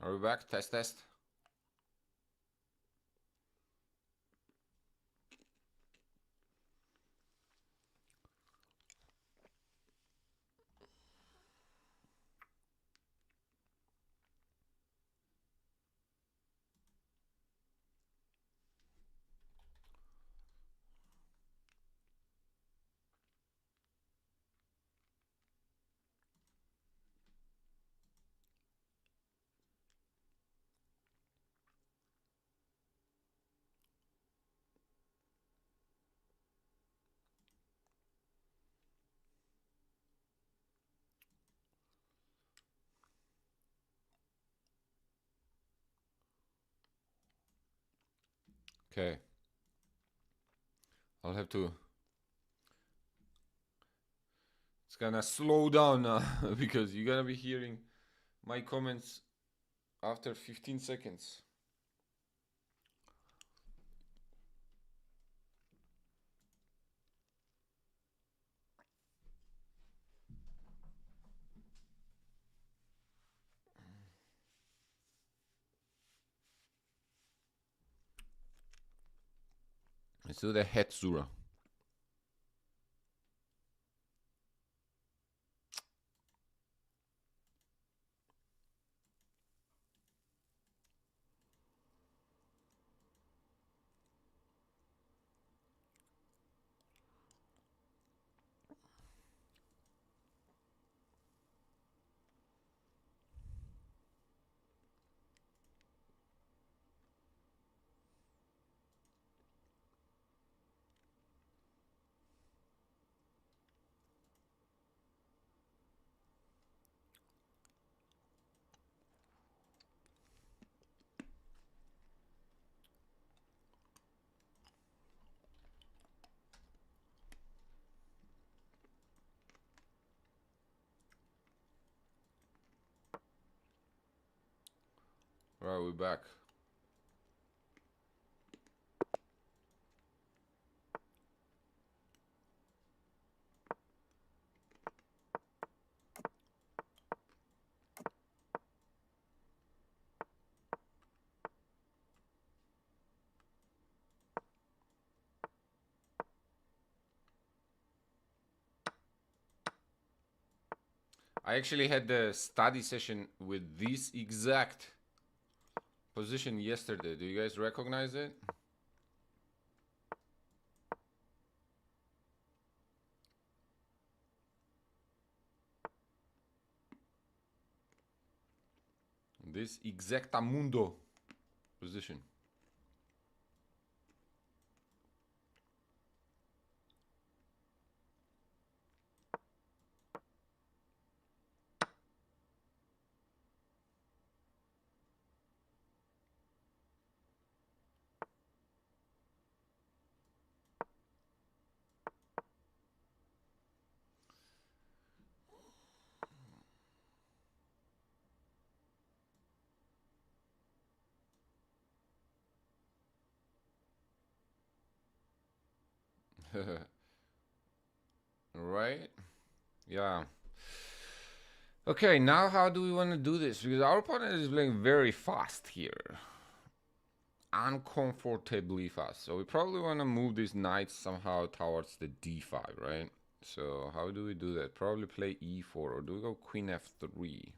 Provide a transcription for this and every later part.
Are we back? Test, test. Okay. I'll have to... It's gonna slow down now because you're gonna be hearing my comments after 15 seconds. Let's do the head Zura. Right, we're back. I actually had the study session with this exact position yesterday. Do you guys recognize it? This exactamundo position. Right? Yeah. Okay, now how do we want to do this? Because our opponent is playing very fast here. Uncomfortably fast. So we probably want to move these knights somehow towards the d5, right? So how do we do that? Probably play e4, or do we go queen f3?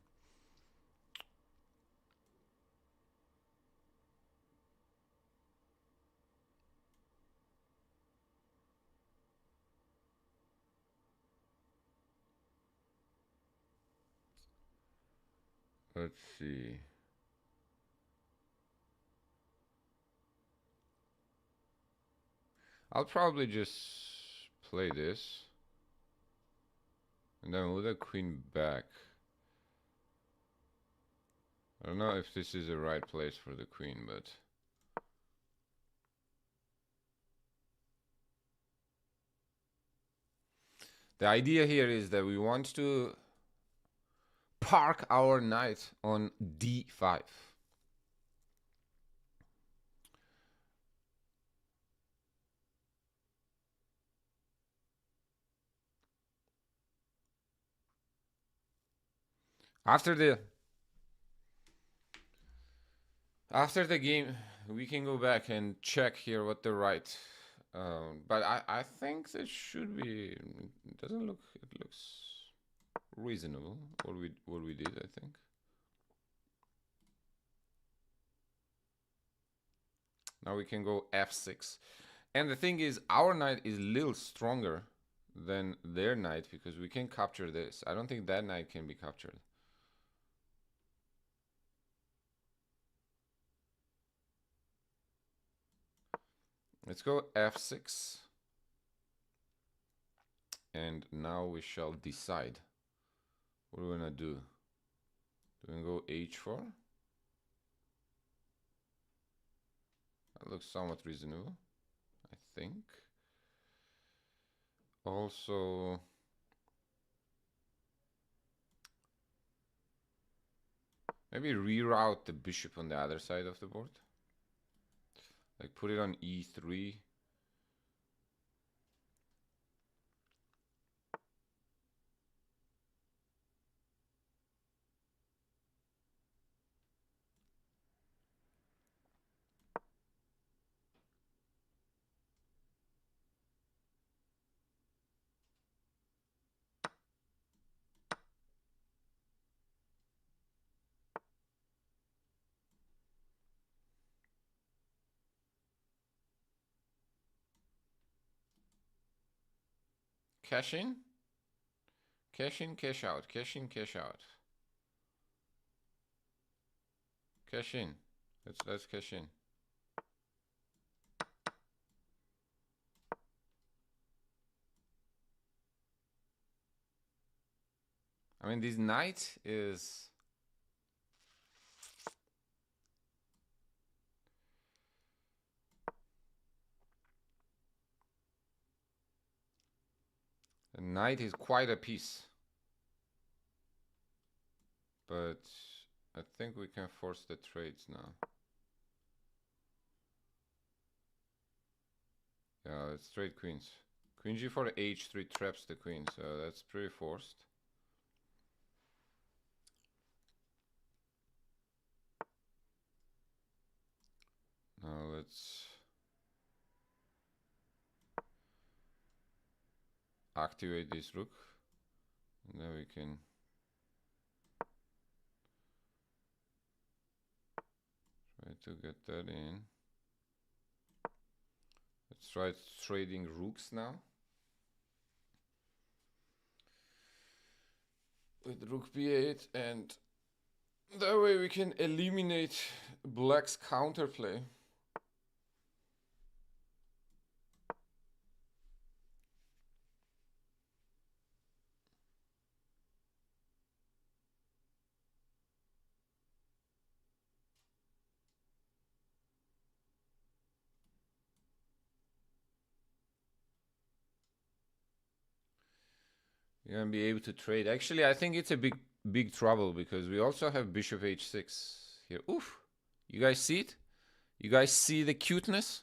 Let's see. I'll probably just play this. And then move the queen back. I don't know if this is the right place for the queen, but... The idea here is that we want to park our knight on d5. After the After the game, we can go back and check here what the right. But I think that should be. It doesn't look. It looks reasonable. What we did, I think. Now we can go f6. And the thing is, our knight is a little stronger than their knight because we can capture this. I don't think that knight can be captured. Let's go f6. And now we shall decide. What are we gonna do? Do we go h4? That looks somewhat reasonable, I think. Also, maybe reroute the bishop on the other side of the board. Like put it on e3. Cash in? Cash in, cash out. Cash in, cash out. Cash in. Let's cash in. I mean, this knight is... The knight is quite a piece. But I think we can force the trades now. Yeah, let's trade queens. Queen g4, h3 traps the queen, so that's pretty forced. Now let's activate this rook. And then we can try to get that in. Let's try trading rooks now. With rook b8, and that way we can eliminate black's counterplay. You're gonna be able to trade. Actually, I think it's a big trouble because we also have bishop h6 here. Oof! You guys see it? You guys see the cuteness?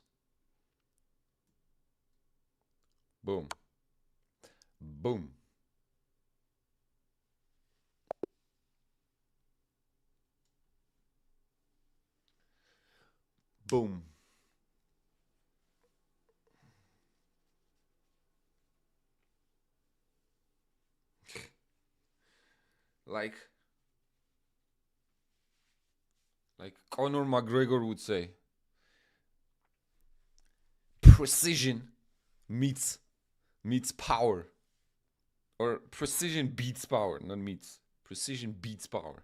Boom. Boom. Boom. Like Conor McGregor would say, precision meets power. Or precision beats power, not meets. Precision beats power.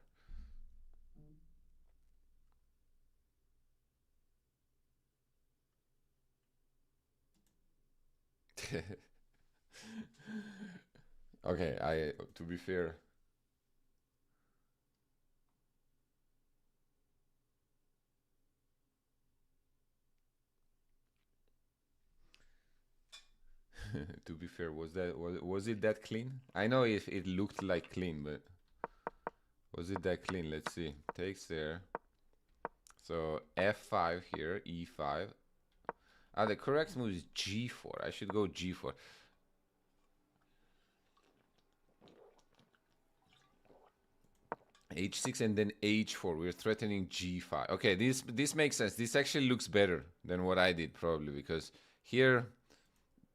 Okay, to be fair. To be fair, was it that clean? I know if it looked like clean, but was it that clean? Let's see. Takes there. So f5 here, e5. The correct move is g4. I should go g4. h6 and then h4. We're threatening g5. Okay, this makes sense. This actually looks better than what I did probably, because here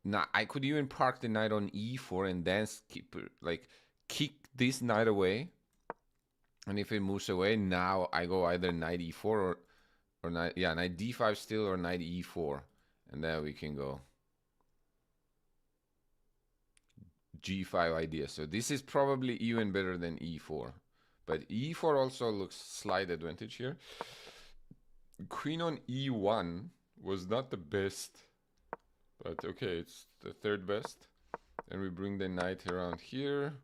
now I could even park the knight on e4 and then skip, like kick this knight away. And if it moves away, now I go either knight e4 or knight d5 still, or knight e4, and then we can go g5 idea. So this is probably even better than e4, but e4 also looks slight advantage here. Queen on e1 was not the best, but okay, it's the third best. And we bring the knight around here.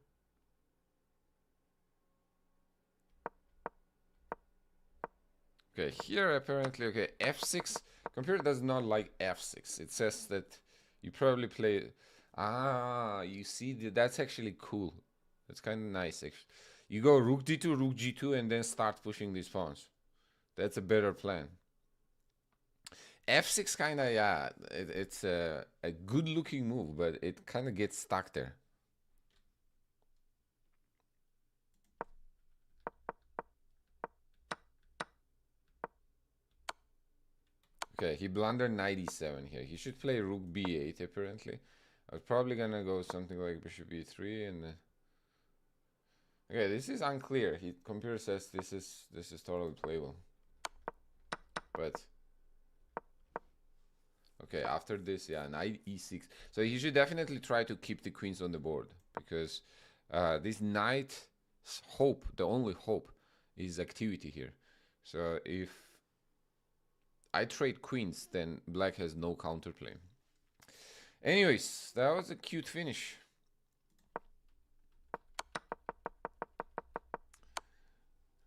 Okay, here apparently, okay, f6. Computer does not like f6. It says that you probably play. Ah, you see, that's actually cool. That's kind of nice, actually. You go rook d2, rook g2, and then start pushing these pawns. That's a better plan. f6 kind of, yeah, it's a good-looking move, but it kind of gets stuck there. Okay, he blundered knight e7 here. He should play rook b8, apparently. I was probably gonna go something like bishop e3 and... Okay, this is unclear. Computer says this is totally playable. But... Okay, after this, yeah, knight e6. So he should definitely try to keep the queens on the board, because this knight's hope, the only hope, is activity here. So if I trade queens, then black has no counterplay. Anyways, that was a cute finish.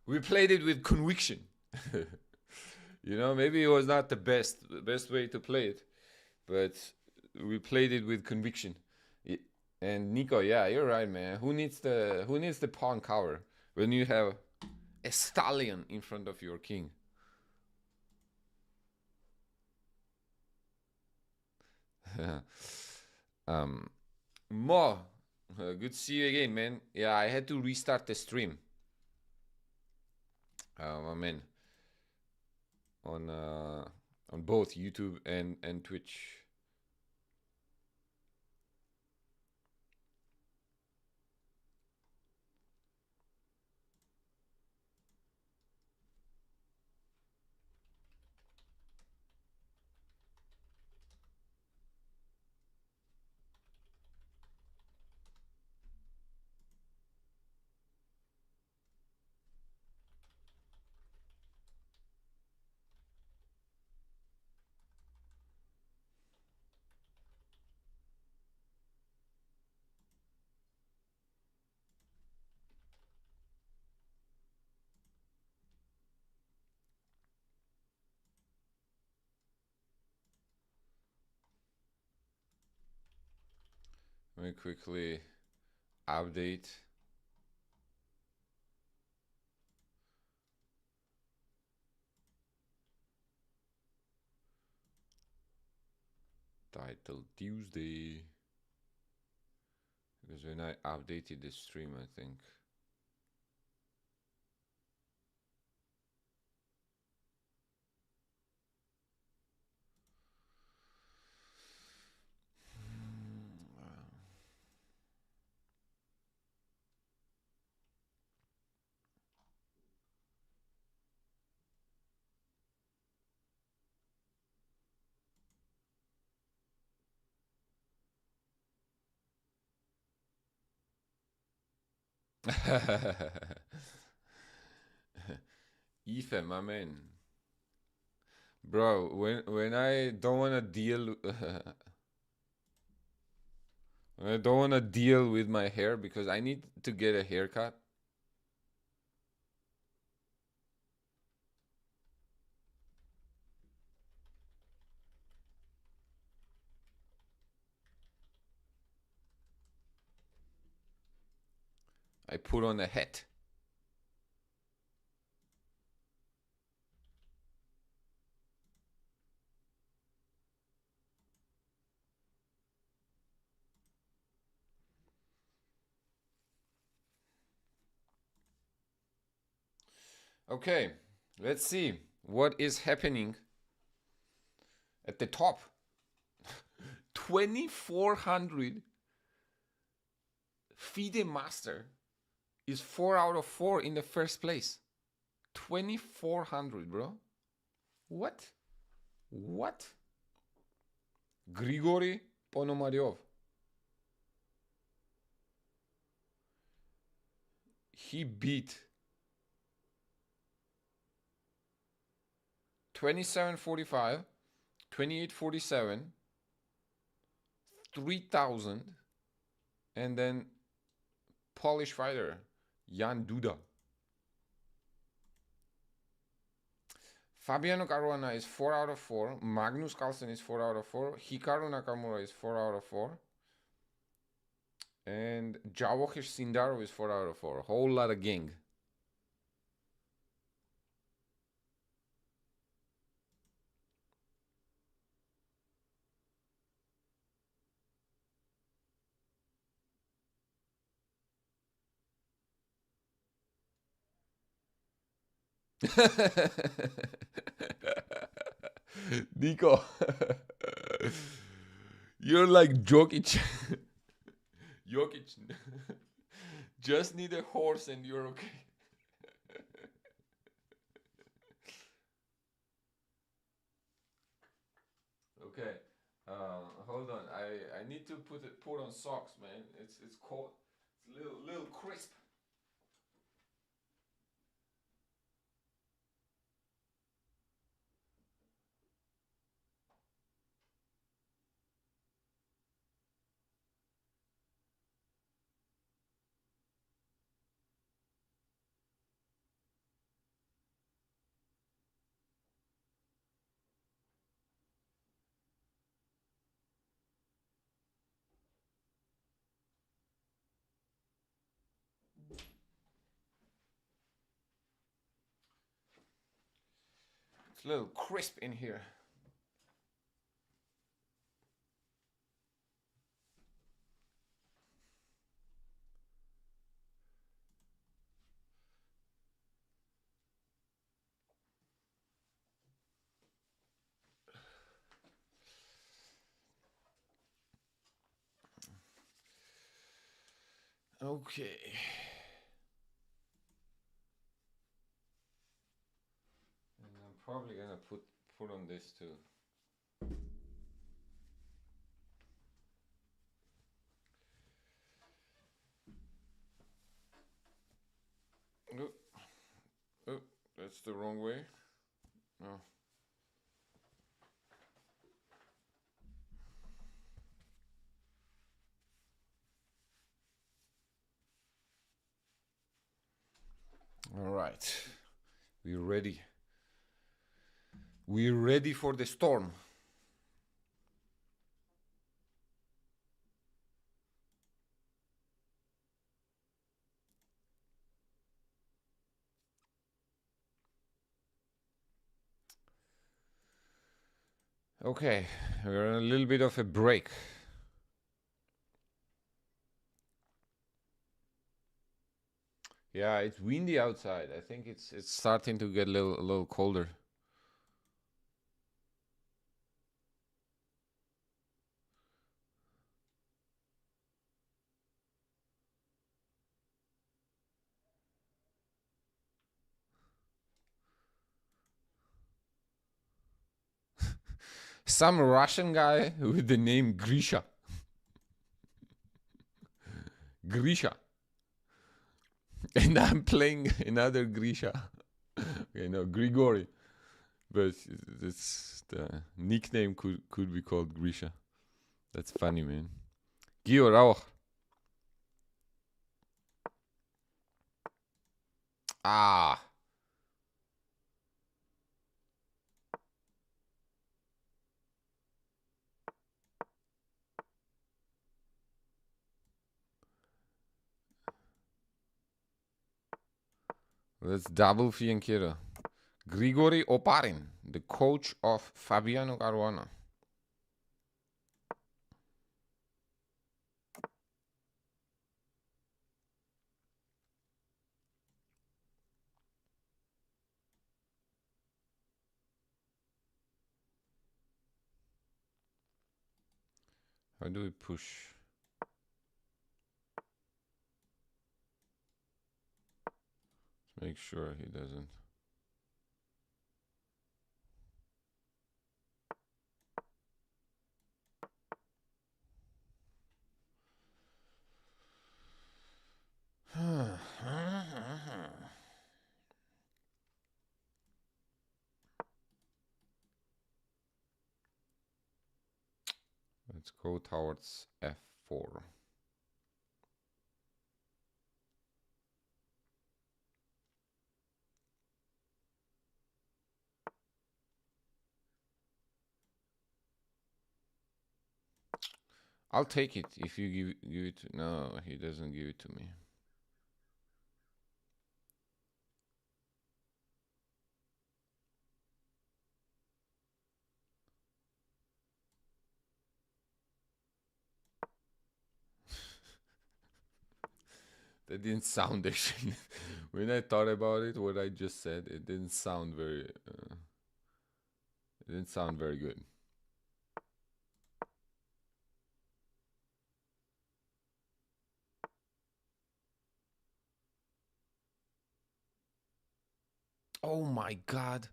We played it with conviction. You know, maybe it was not the best way to play it, but we played it with conviction. And Nico, yeah, you're right, man. Who needs the pawn cover when you have a stallion in front of your king? Mo, good to see you again, man. Yeah, I had to restart the stream. I mean, on both YouTube and Twitch. Let me quickly update. Title Tuesday. Because when I updated the stream, I think. Ethan, my man. Bro, when I don't wanna deal when I don't wanna deal with my hair because I need to get a haircut. I put on a hat. Okay, let's see what is happening at the top. 2400 FIDE Master is 4 out of 4 in the first place. 2400, bro. What? What? Grigory Ponomaryov. He beat 2745, 2847, 3000, and then Polish fighter Jan Duda. Fabiano Caruana is 4 out of 4. Magnus Carlsen is 4 out of 4. Hikaru Nakamura is 4 out of 4. And Jawohish Sindaro is 4 out of 4. Whole lot of gang. Nico, you're like Jokic. Jokic. Just need a horse and you're okay. Okay, hold on. I need to put on socks, man. It's cold. It's a little crisp. It's a little crisp in here. Okay. And I'm probably gonna put on this too. Oh, oh, that's the wrong way. No. All right. We're ready. We're ready for the storm. Okay, we're on a little bit of a break. Yeah, it's windy outside. I think it's starting to get a little colder. Some Russian guy with the name Grisha. Grisha. And I'm playing another Grisha. Okay, no, Grigory. But it's the nickname could be called Grisha. That's funny, man. Gio Rauch. Ah. That's double Fianchiera. Grigory Oparin, the coach of Fabiano Caruana. How do we push? Let's make sure he doesn't. Let's go towards f4. I'll take it if you give it to... No, he doesn't give it to me. That didn't sound actually. When I thought about it, what I just said, it didn't sound very... it didn't sound very good. Oh my god.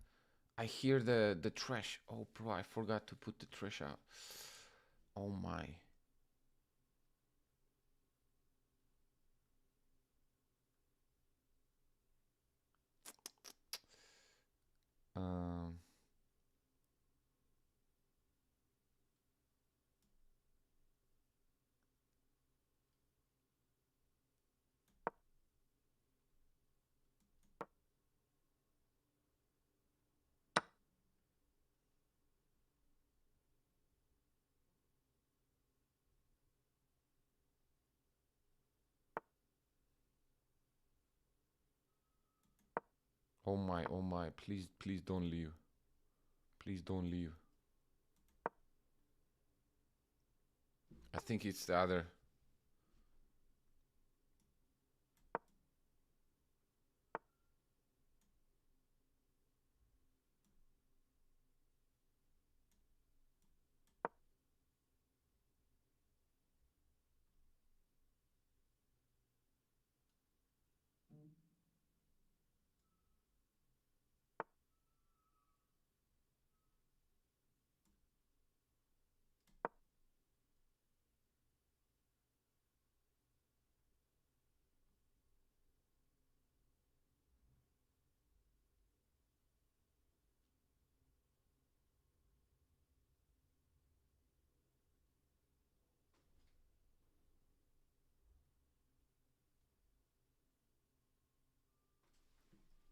I hear the trash. Oh bro, I forgot to put the trash out. Oh my. Um oh my, please don't leave. Please don't leave. I think it's the other.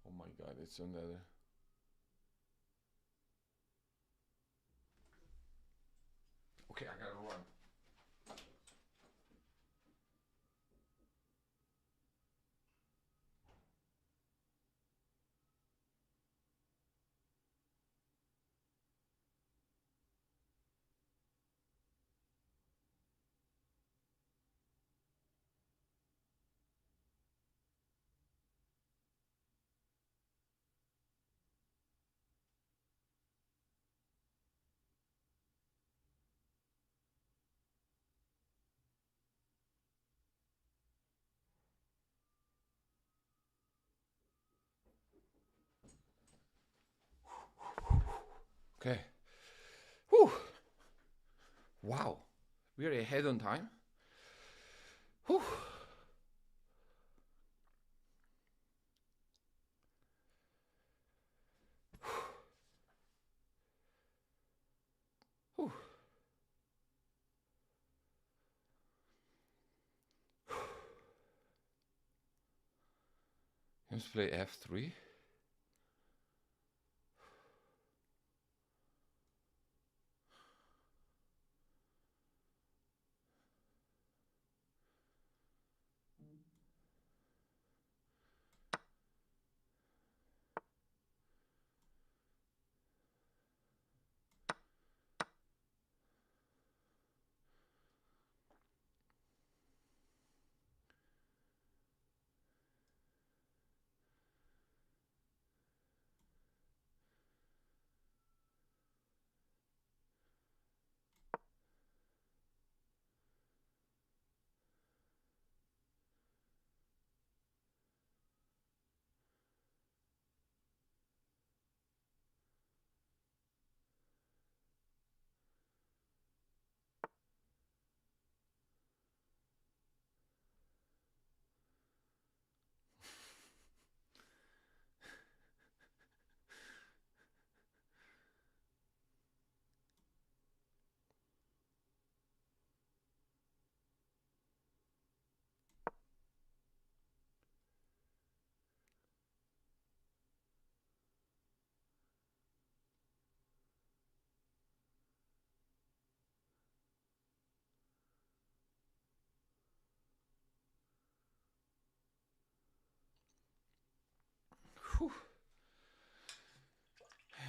Oh my god, it's on the other. Okay, I gotta run. Okay. Whew. Wow. We're ahead on time. Whew. Whew. Let's play f3.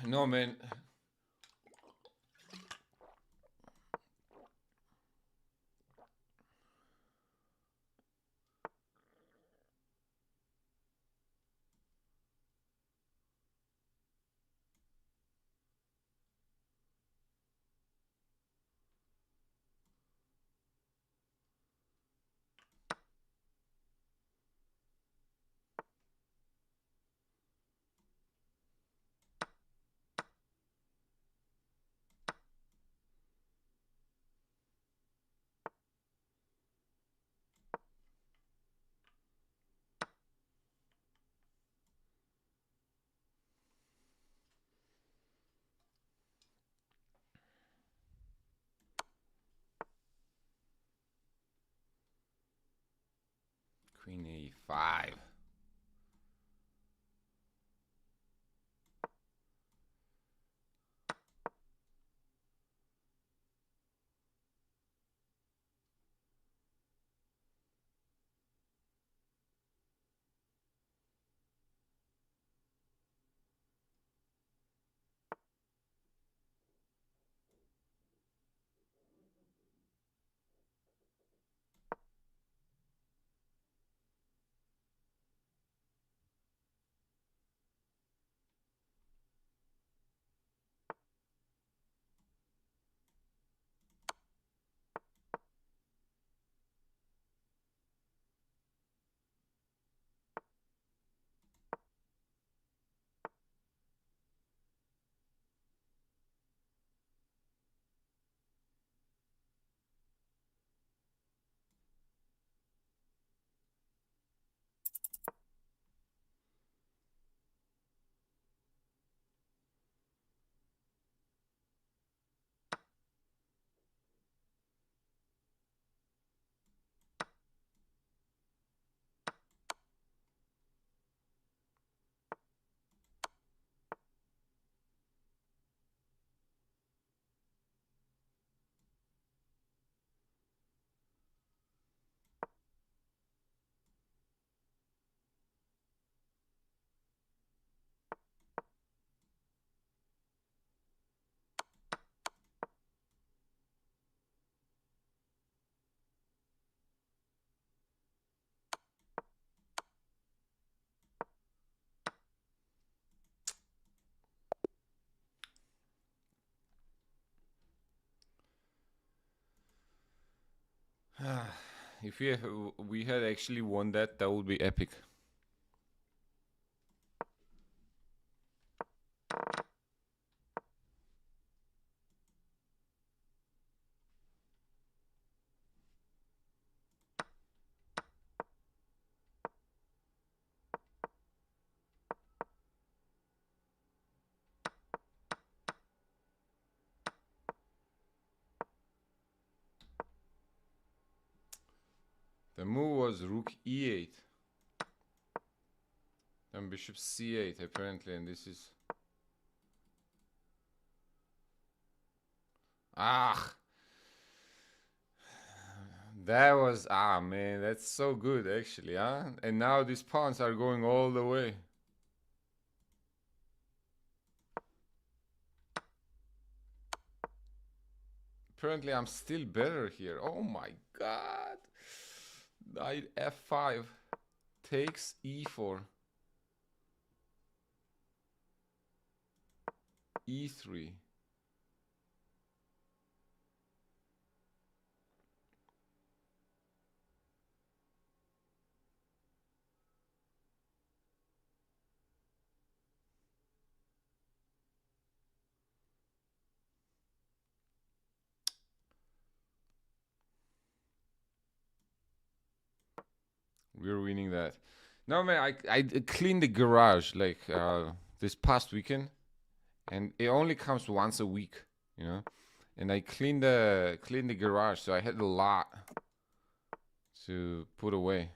No, man. Queen A5. If we had actually won that, that would be epic. The move was rook e8. Then bishop c8 apparently, and this is... Ah! That was... Ah, man, that's so good actually, huh? And now these pawns are going all the way. Apparently I'm still better here. Oh my god! Knight f5 takes e4, e3. We're winning that. No, man, I cleaned the garage like this past weekend, and it only comes once a week, you know. And I cleaned the garage, so I had a lot to put away.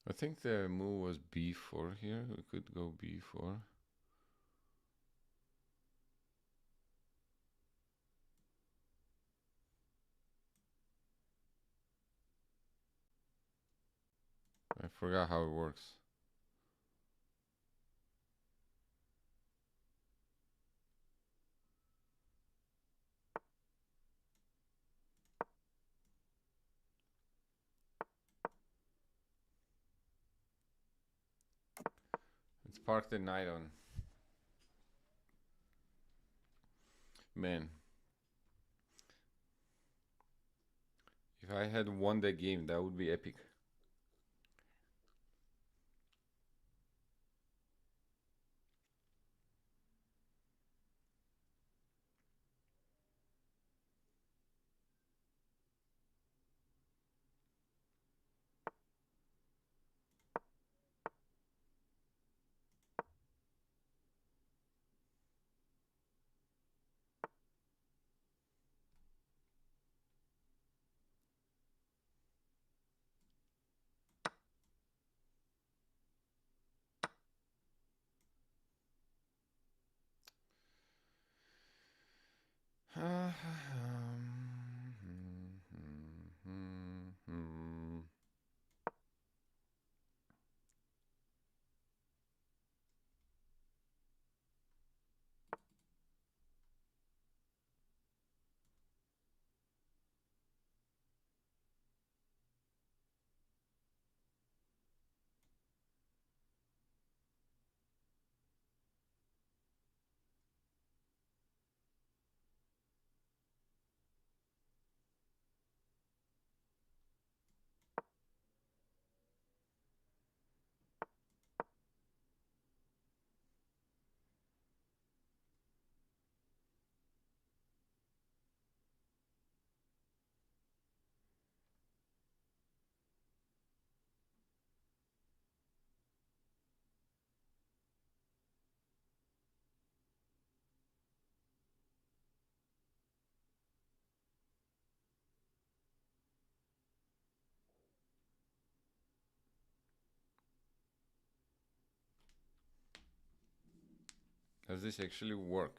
I think the move was b4 here. We could go b4. I forgot how it works. Let's park the knight on. Man. If I had won the game, that would be epic. Does this actually work?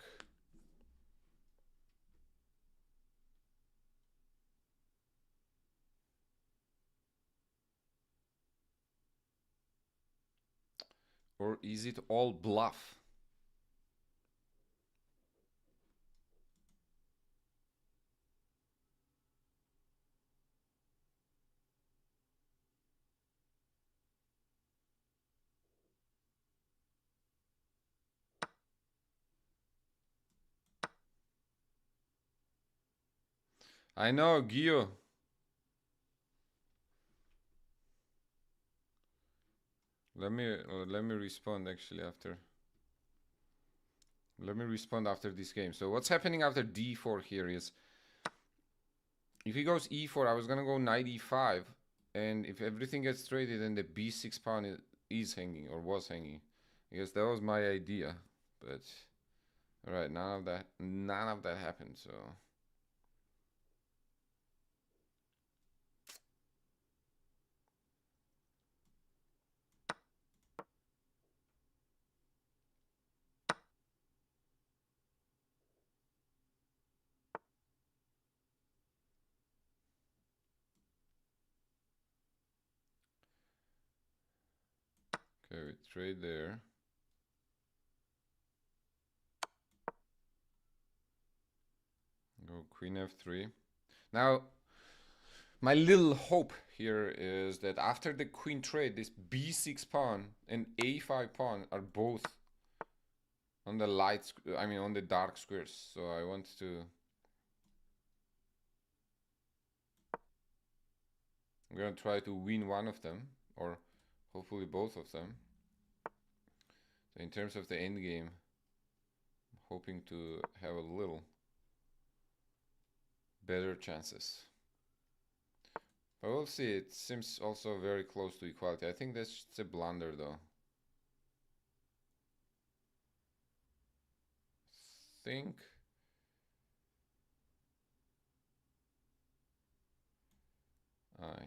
Or is it all bluff? I know, Gio. Let me respond actually after. Let me respond after this game. So what's happening after d4 here is, if he goes e4, I was gonna go knight e5, and if everything gets traded, then the b6 pawn is hanging or was hanging. I guess that was my idea, but all right, none of that happened. So okay, we trade there. Go queen f3. Now, my little hope here is that after the queen trade, this b6 pawn and a5 pawn are both on the light, on the dark squares. So I want to. I'm gonna try to win one of them, or hopefully both of them. So in terms of the end game, I'm hoping to have a little better chances. But we'll see. It seems also very close to equality. I think that's just a blunder, though. Think.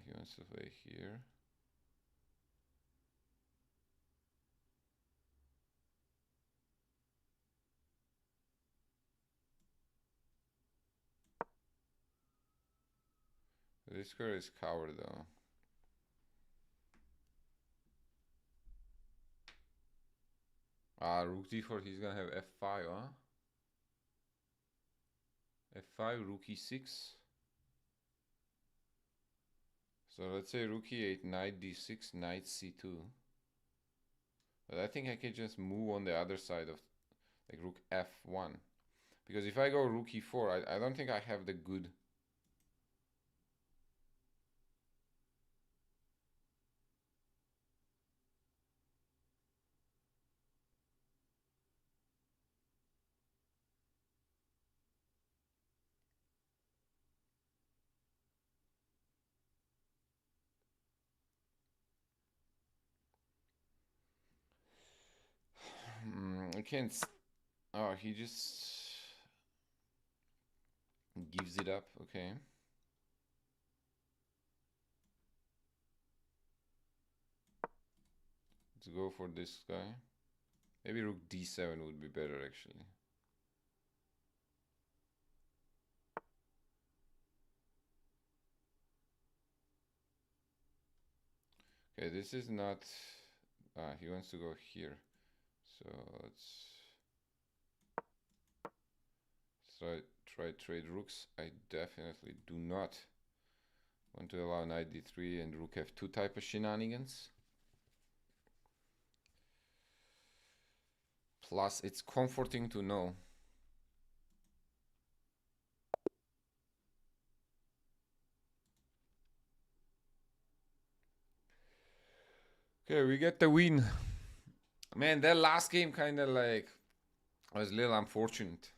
He wants to play here. square is covered though. Rook d4, he's gonna have f5, huh? f5, rook e6. So let's say rook e8, knight d6, knight c2. But I think I can just move on the other side of like rook f1. Because if I go rook e4, I don't think I have the good... I can't... Oh, he just gives it up. Okay. Let's go for this guy. Maybe rook d7 would be better, actually. Okay, this is not... he wants to go here. So let's try trade rooks. I definitely do not want to allow knight d3 and rook f2 type of shenanigans. Plus, it's comforting to know okay, we get the win. Man, that last game kind of like was a little unfortunate.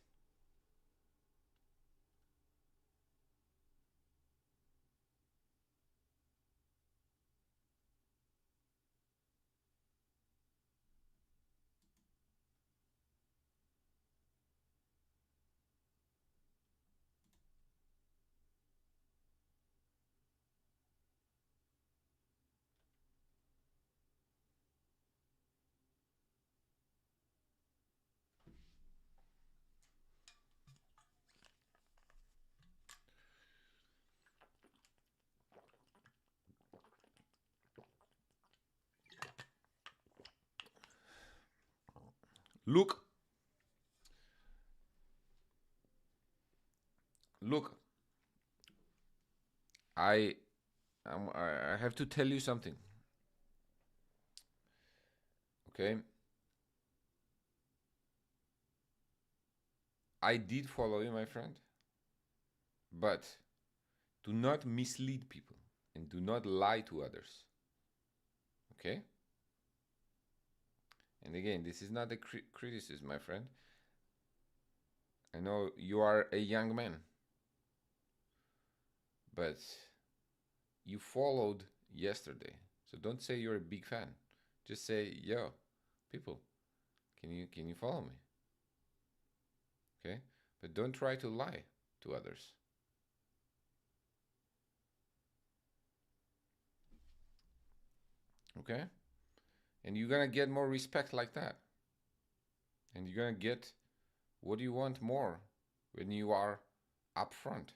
Look, I have to tell you something. Okay, I did follow you, my friend, but do not mislead people and do not lie to others. Okay? And again, this is not a criticism, my friend. I know you are a young man, but you followed yesterday. So don't say you're a big fan. Just say, yo, people, can you follow me? Okay? But don't try to lie to others. Okay? And you're gonna get more respect like that. And you're gonna get what you want more when you are upfront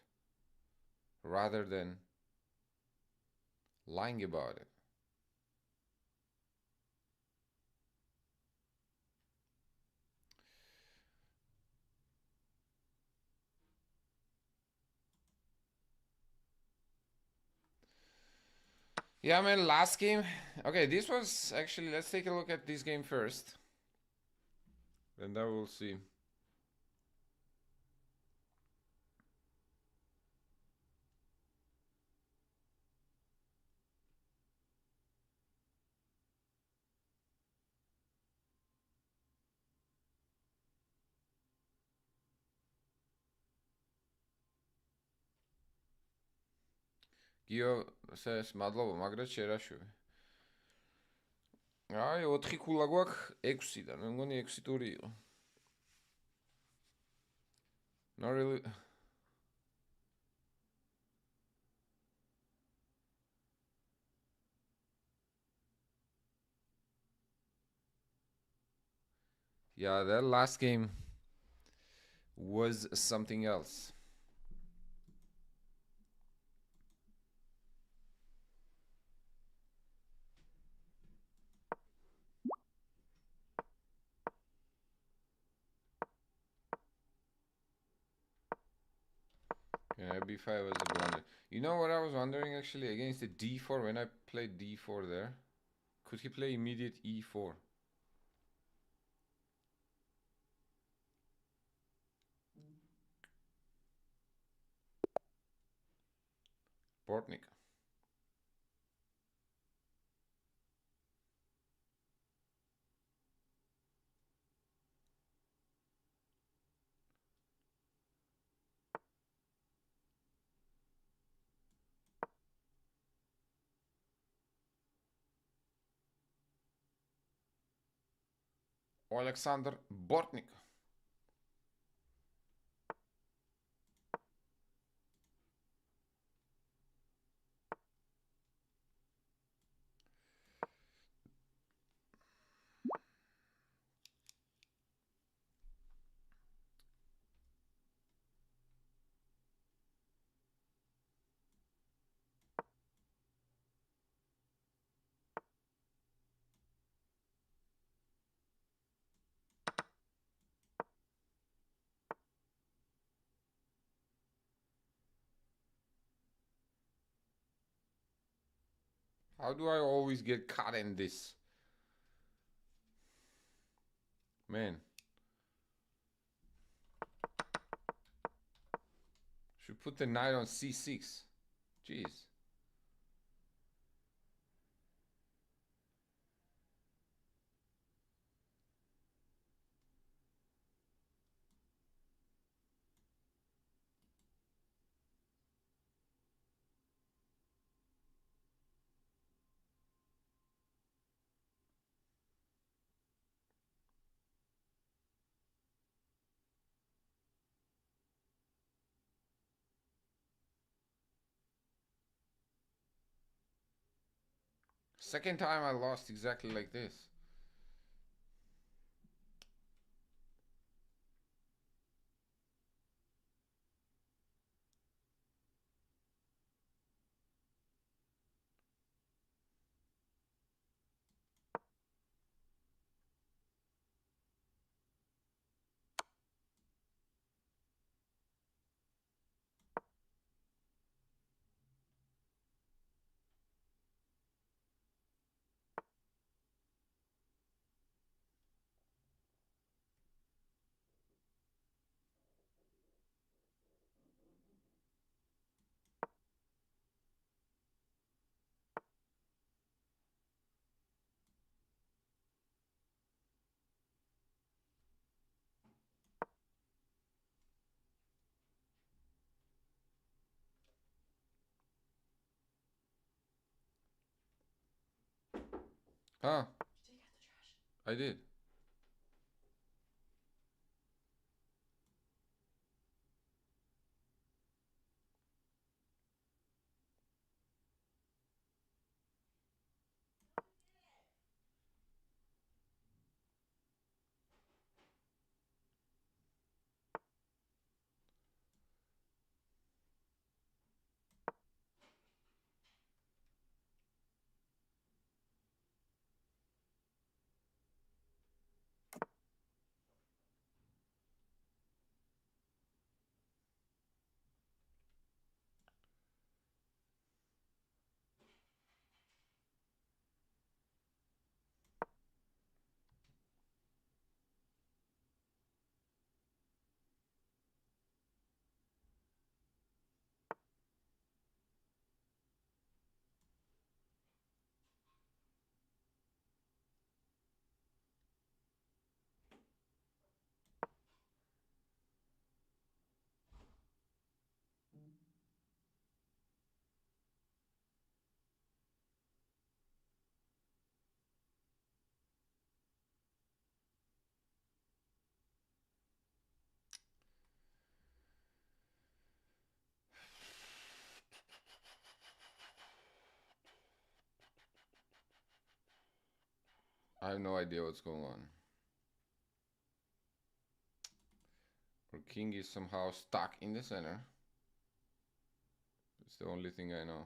rather than lying about it. Yeah, man, last game. Okay, this was actually, let's take a look at this game first. And then we'll see. გიო ეს მადლობა, მაგრამ შერაშვი. აი 4 ქულა გვაქვს 6-დან. მე მგონი 6 ტური იყო. Not really. Yeah, that last game was something else. Maybe if I was a blunder. You know what I was wondering actually against the d4 when I played d4 there? Could he play immediate e4? Bortnik. Alexander Bortnik. How do I always get caught in this? Man. Should put the knight on c6. Jeez. Second time I lost exactly like this. Huh? I did. I have no idea what's going on. Our king is somehow stuck in the center. It's the only thing I know.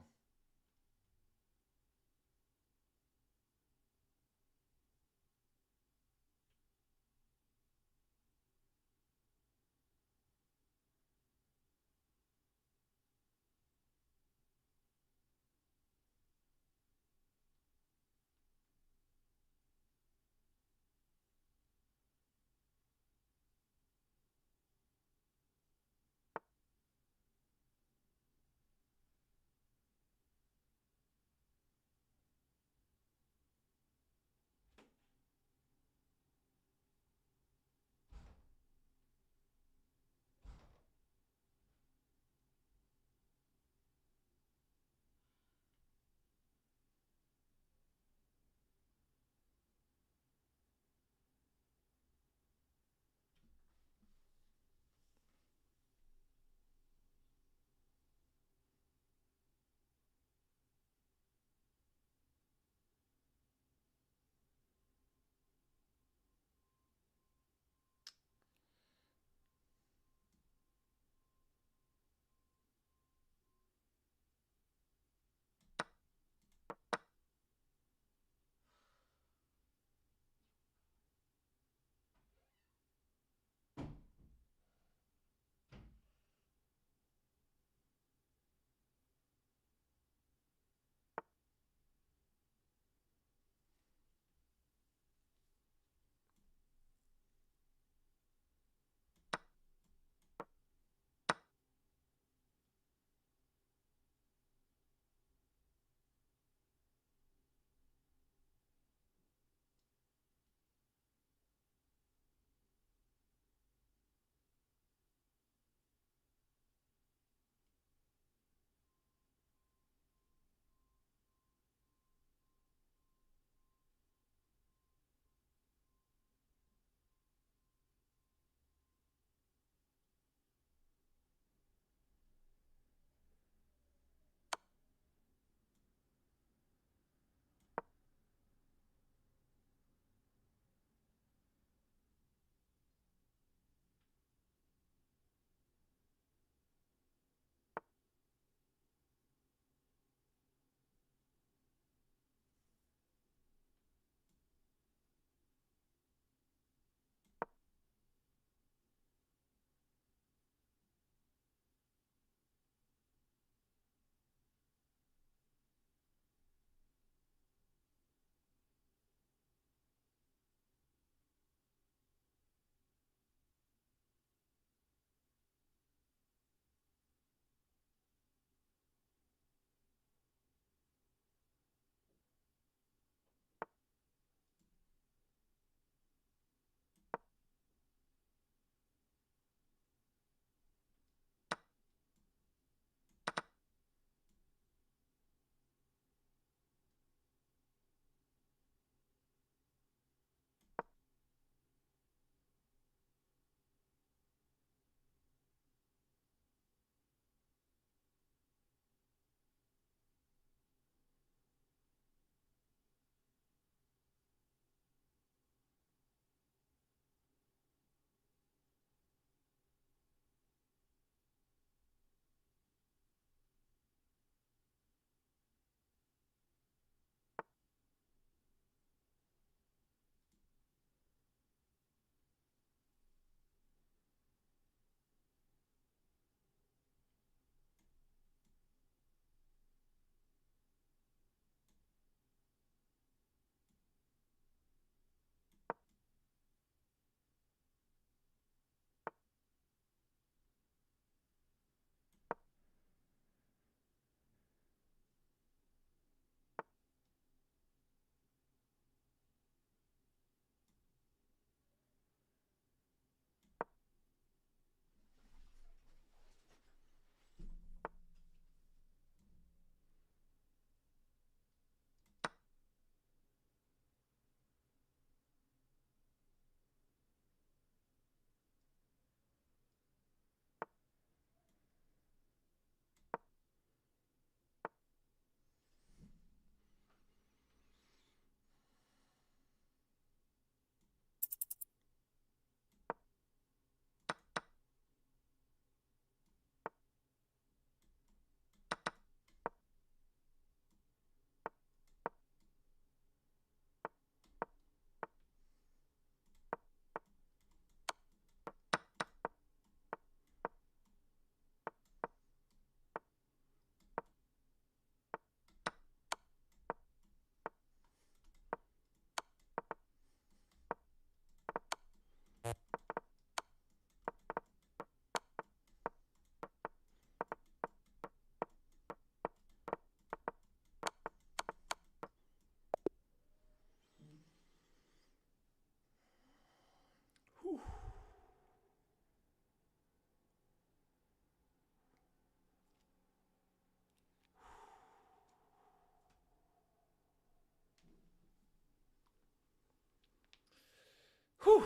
Whew.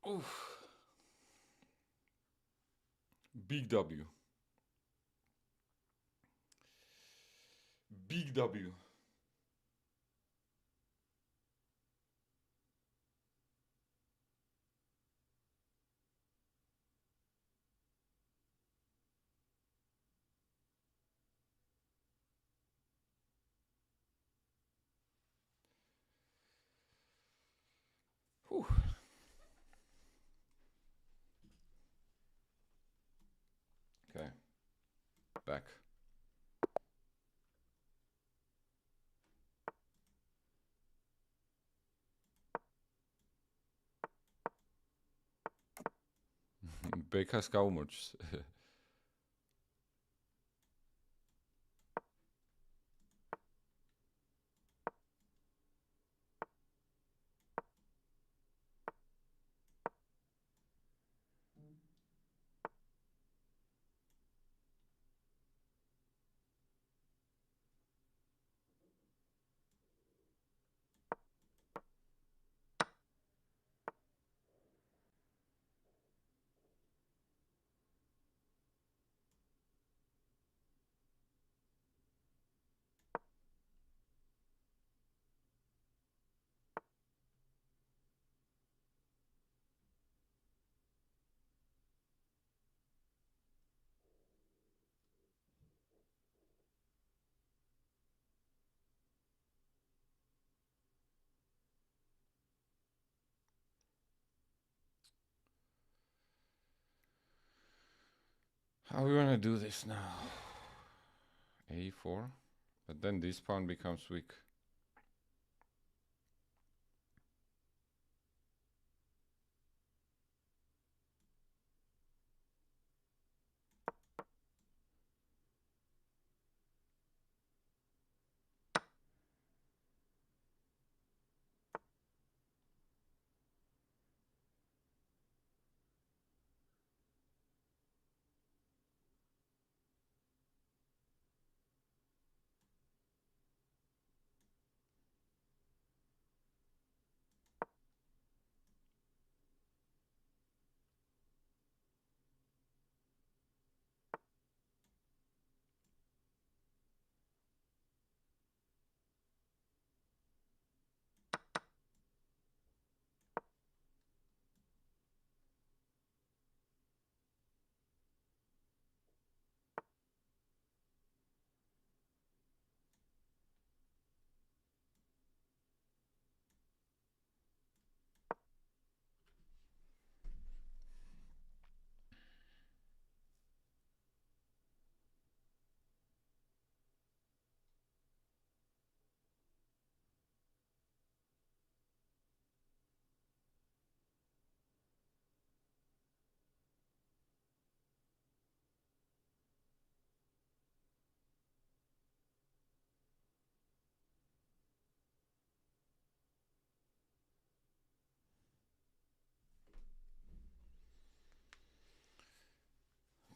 Oof. Big W. Big W. Whew. Okay. Back. Becas Calmurts. How are we gonna do this now? A4. But then this pawn becomes weak.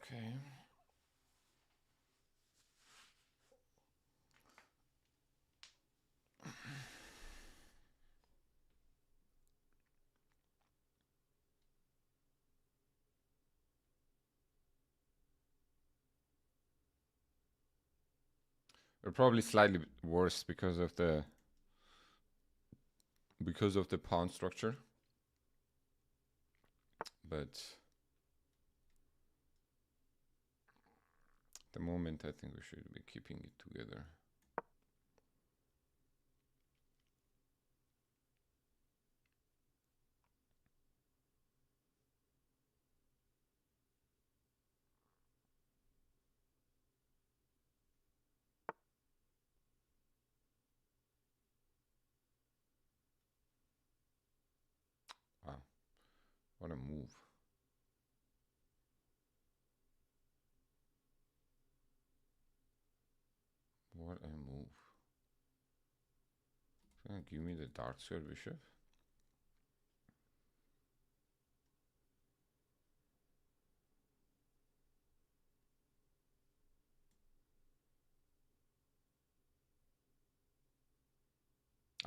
Okay. Or probably slightly worse because of the pawn structure. But at the moment I think we should be keeping it together. Wow, what a move. What a move. Give me the dark squared bishop.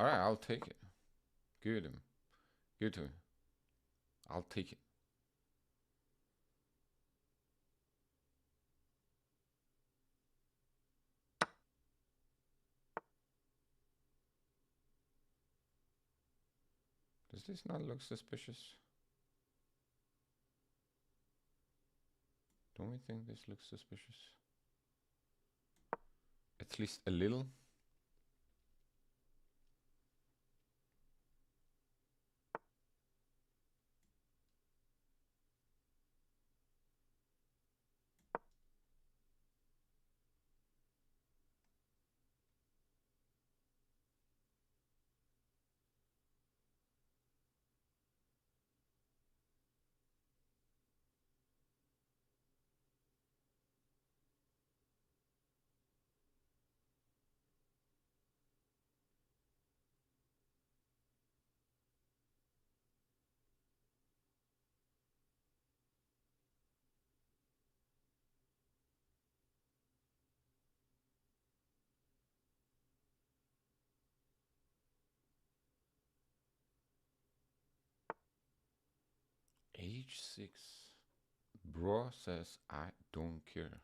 All right, I'll take it. Good. Good to me. I'll take it. Does this not look suspicious? Don't we think this looks suspicious? At least a little. H6. Bro says I don't care.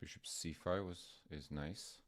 Bishop c5 is nice.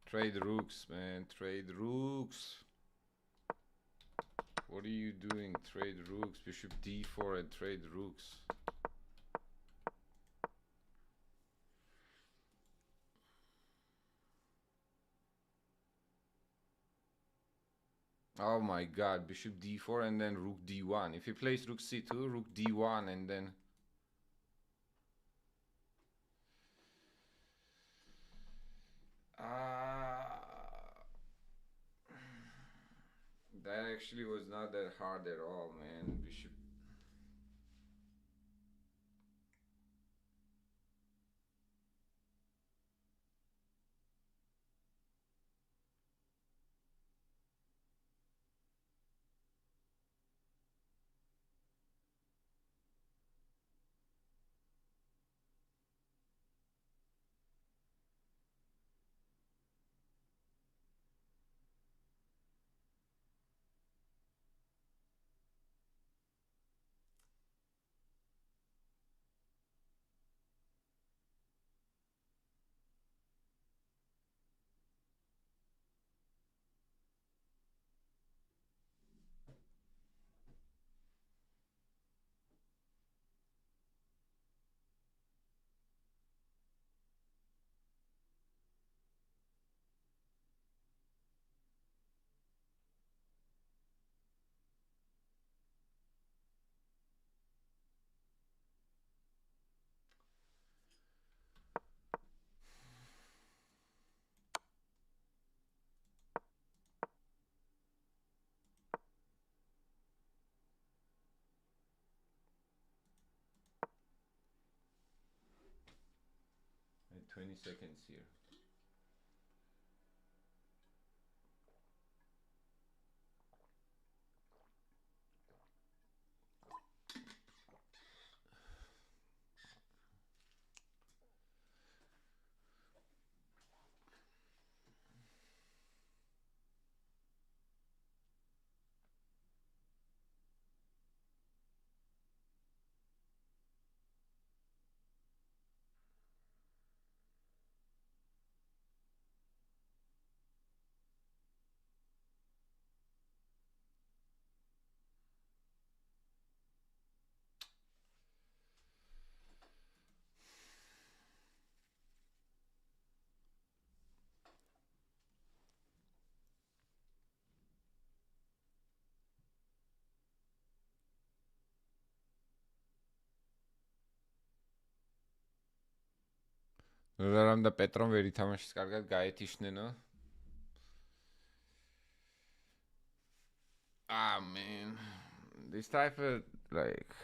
Trade rooks, man. Trade rooks. What are you doing? Trade rooks. Bishop d4 and trade rooks. Oh my god. Bishop d4 and then rook d1. If he plays rook c2, rook d1 and then... That actually was not that hard at all, man. Bishop. I had 20 seconds here. რამ და პეტრომ ვერ ითამაშეს კარგად გაეთიშნენო. Ah man, this type of like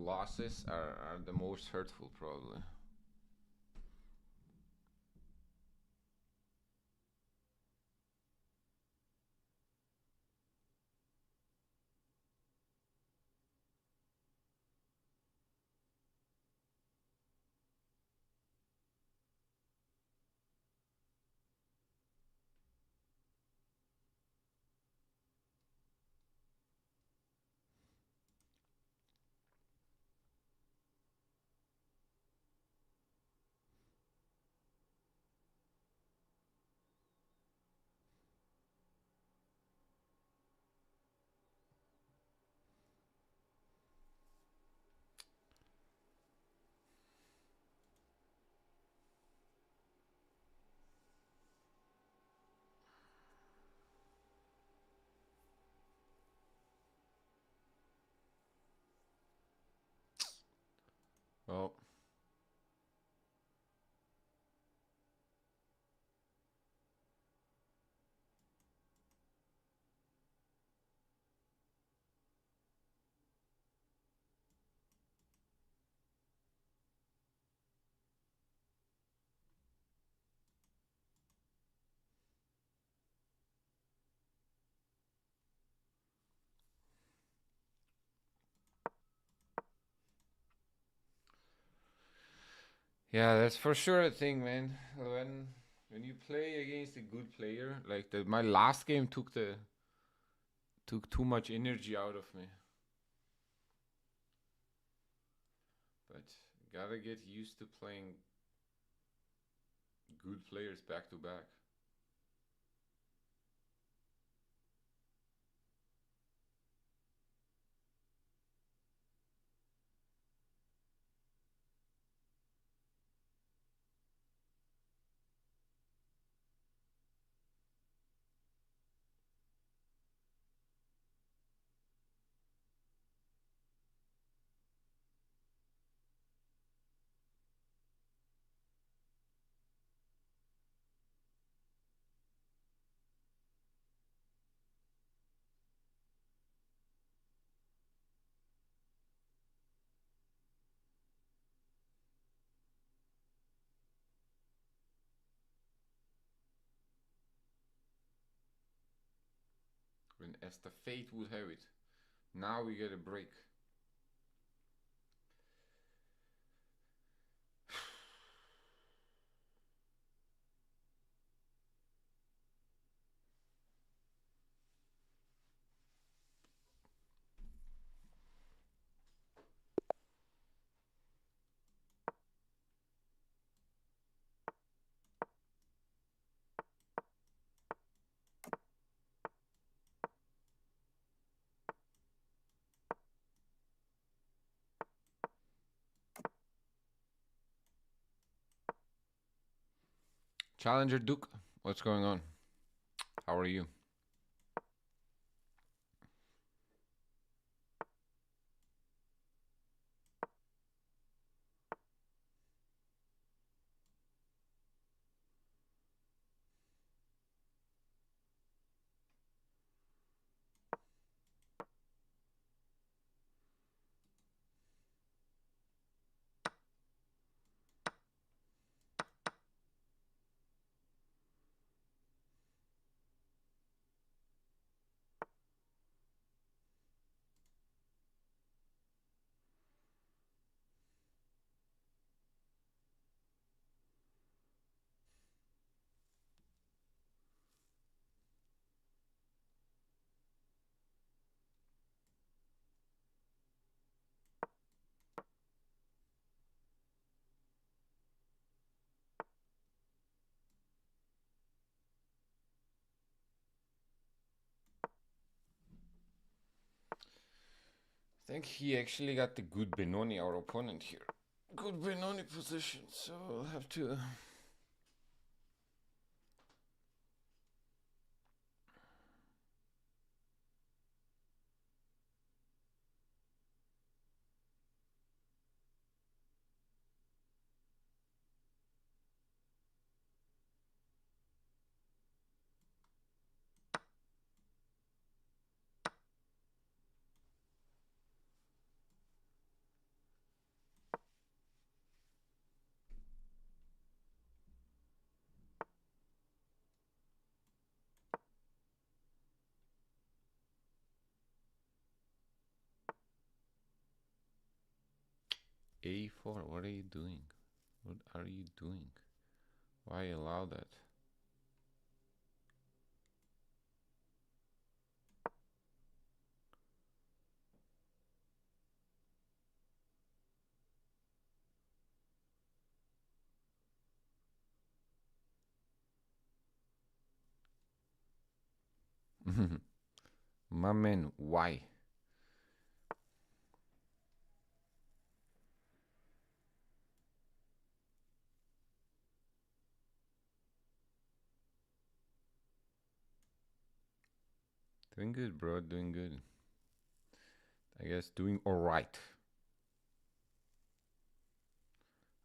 losses are the most hurtful probably. Well, yeah, that's for sure a thing, man. When you play against a good player, like my last game took too much energy out of me. But gotta get used to playing good players back to back. When as the fate would have it, now we get a break. Challenger Duke, what's going on? How are you? I think he actually got the good Benoni, our opponent here. Good Benoni position, so I'll have to... A4, what are you doing? What are you doing? Why allow that? My man, why? Doing good, bro, doing good. I guess doing alright.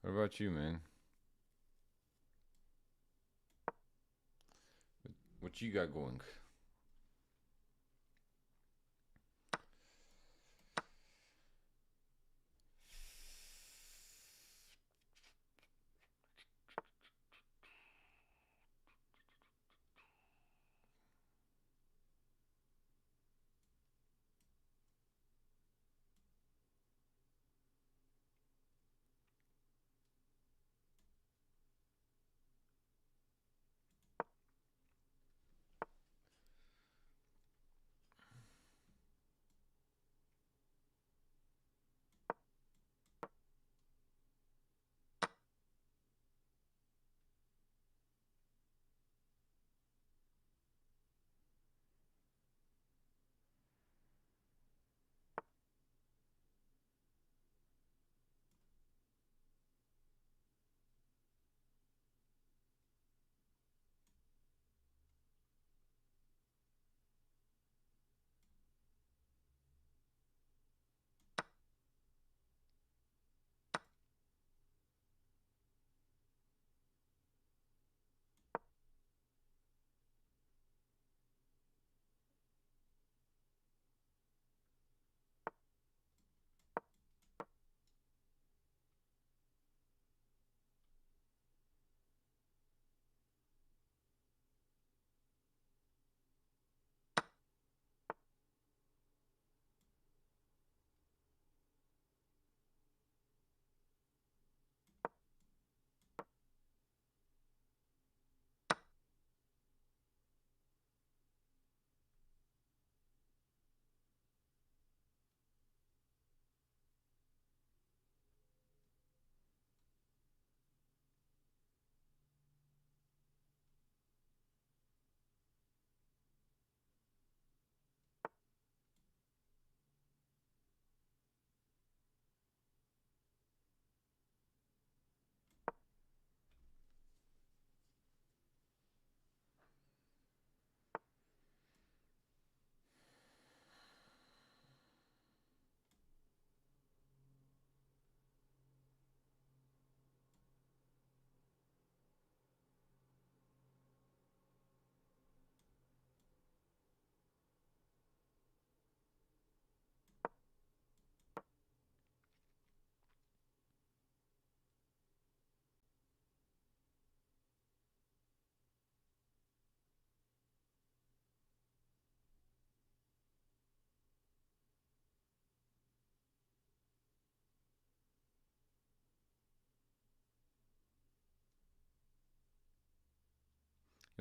What about you, man? What you got going?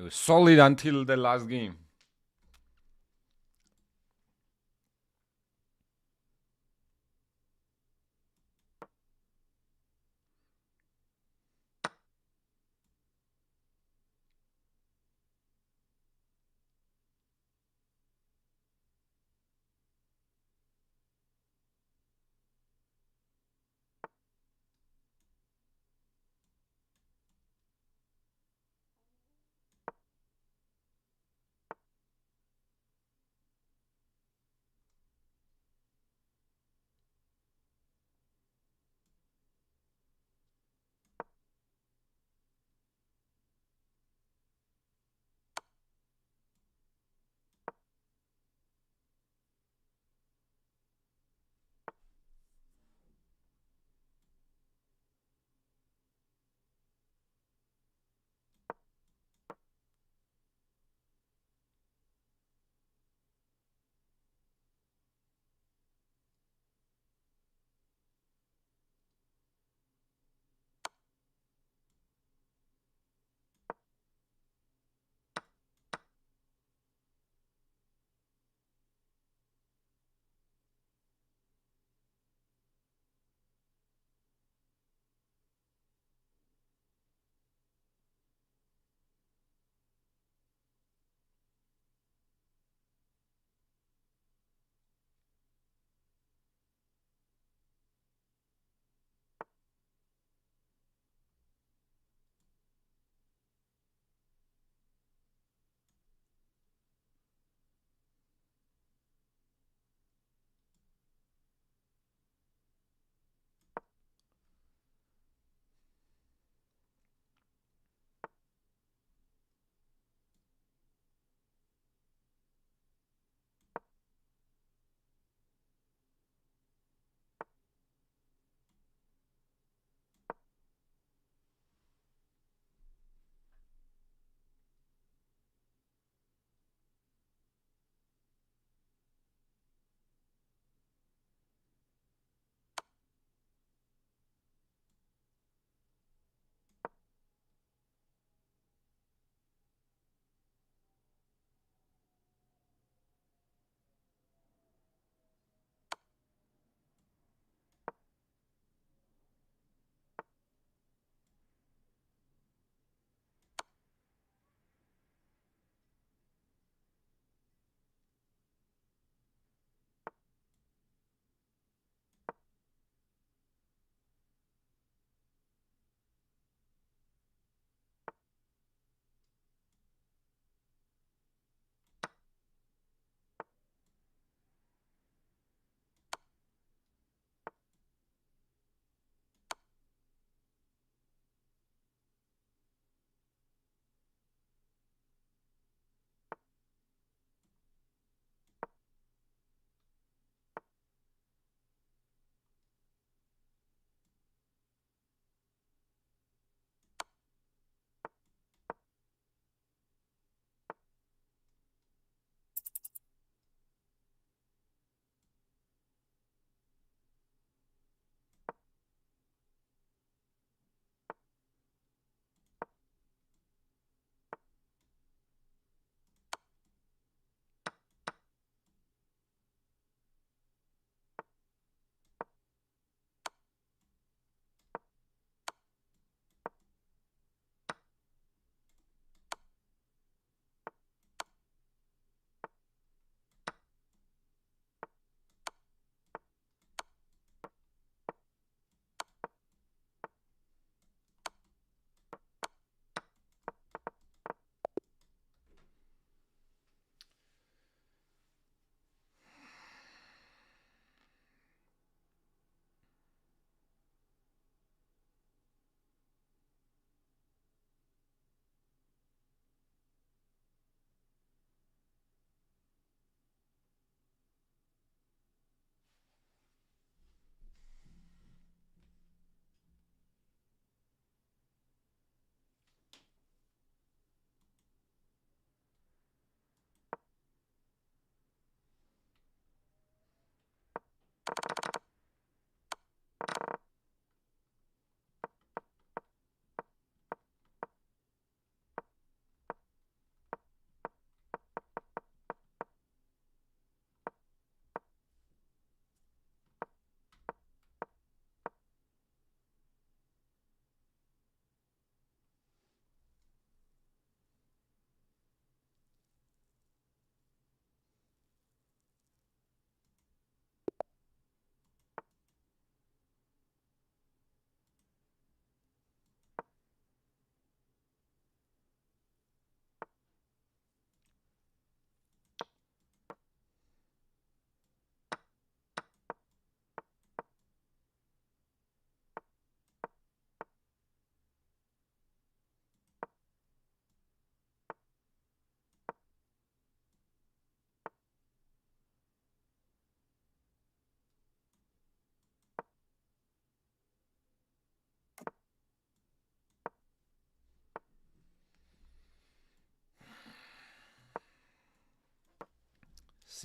was solid until the last game.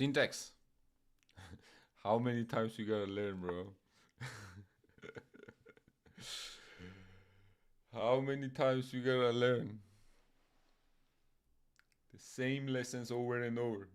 Syntax. How many times you gotta learn, bro? How many times you gotta learn? The same lessons over and over.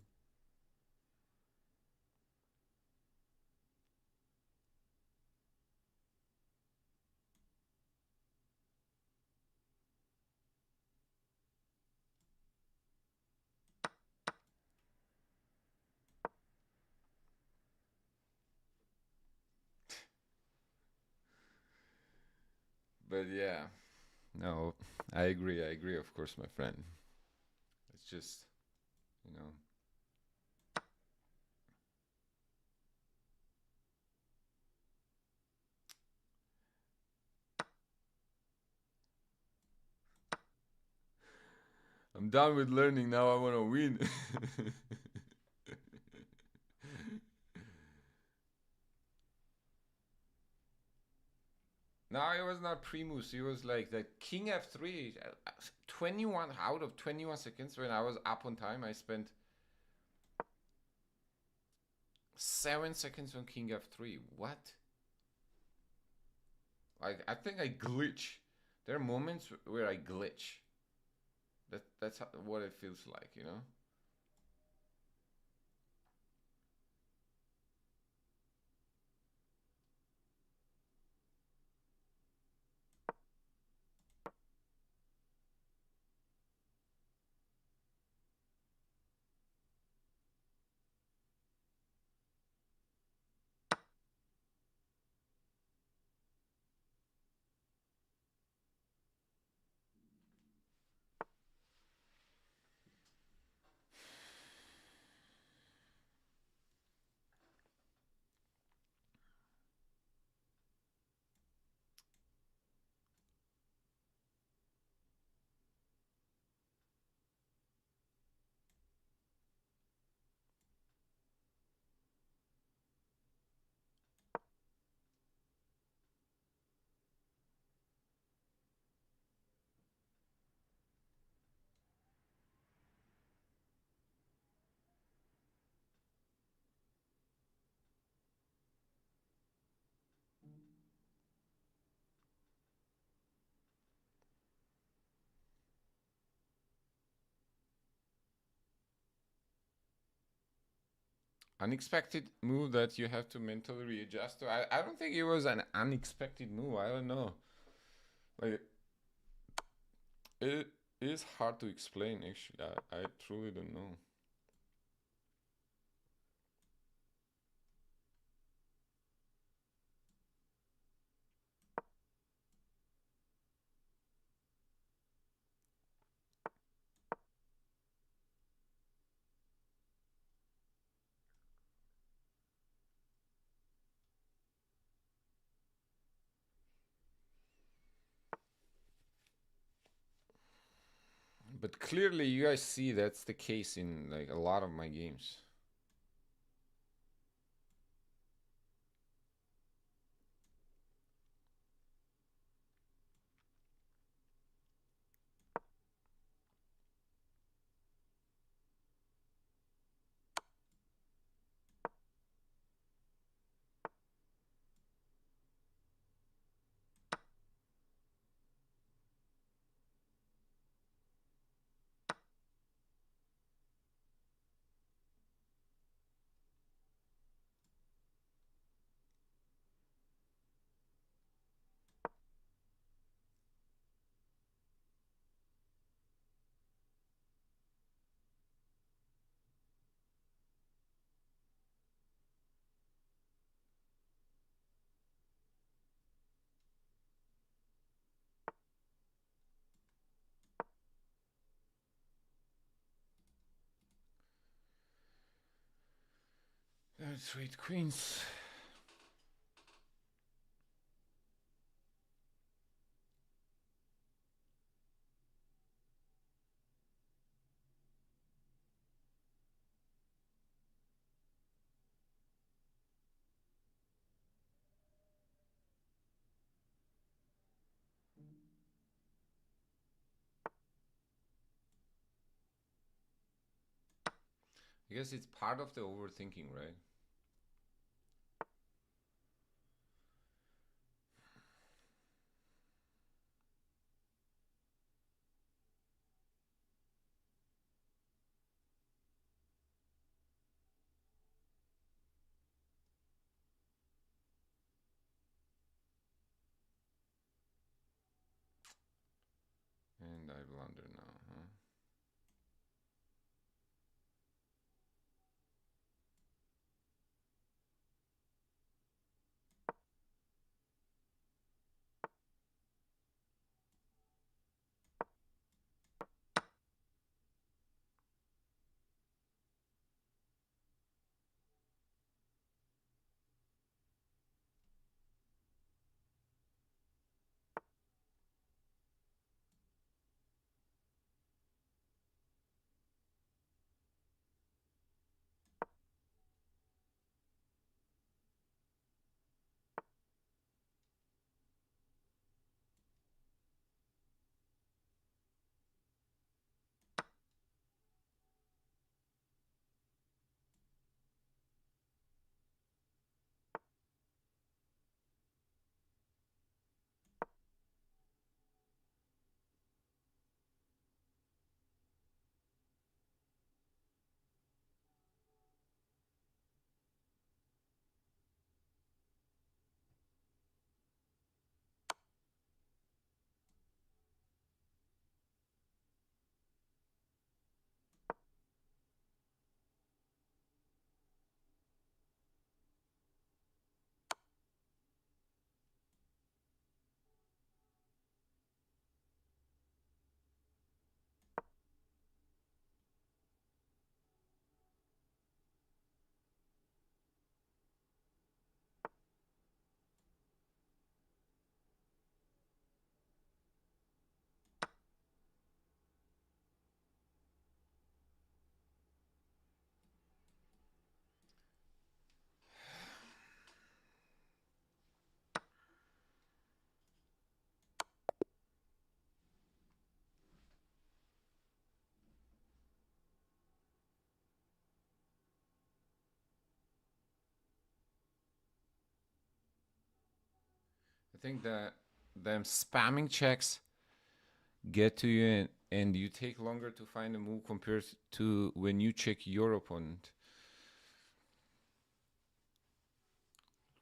But yeah, no, I agree. I agree, of course, my friend. It's just, you know, I'm done with learning now. I want to win. No, it was not Primus. It was like the King F3. 21 out of 21 seconds when I was up on time. I spent 7 seconds on King F3. What? I think I glitch. There are moments where I glitch. That's what it feels like, you know? Unexpected move that you have to mentally readjust to. I don't think it was an unexpected move. I don't know. Like, it is hard to explain, actually. I truly don't know. But clearly, you guys see that's the case in like a lot of my games. That's right, queens. I guess it's part of the overthinking, right? And I blunder now, huh? I think that them spamming checks get to you, and you take longer to find a move compared to when you check your opponent.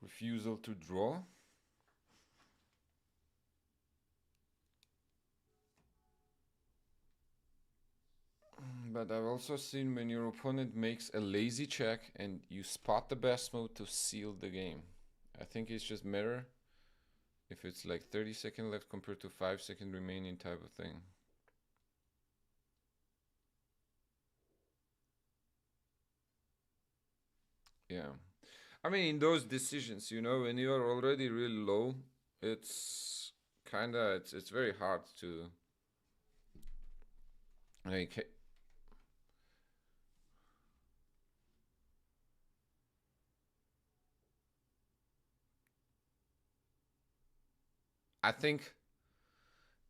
Refusal to draw. But I've also seen when your opponent makes a lazy check and you spot the best move to seal the game. I think it's just mirror if it's like 30 seconds left compared to 5 seconds remaining type of thing. Yeah. I mean, in those decisions, when you are already really low, it's it's very hard to like. I think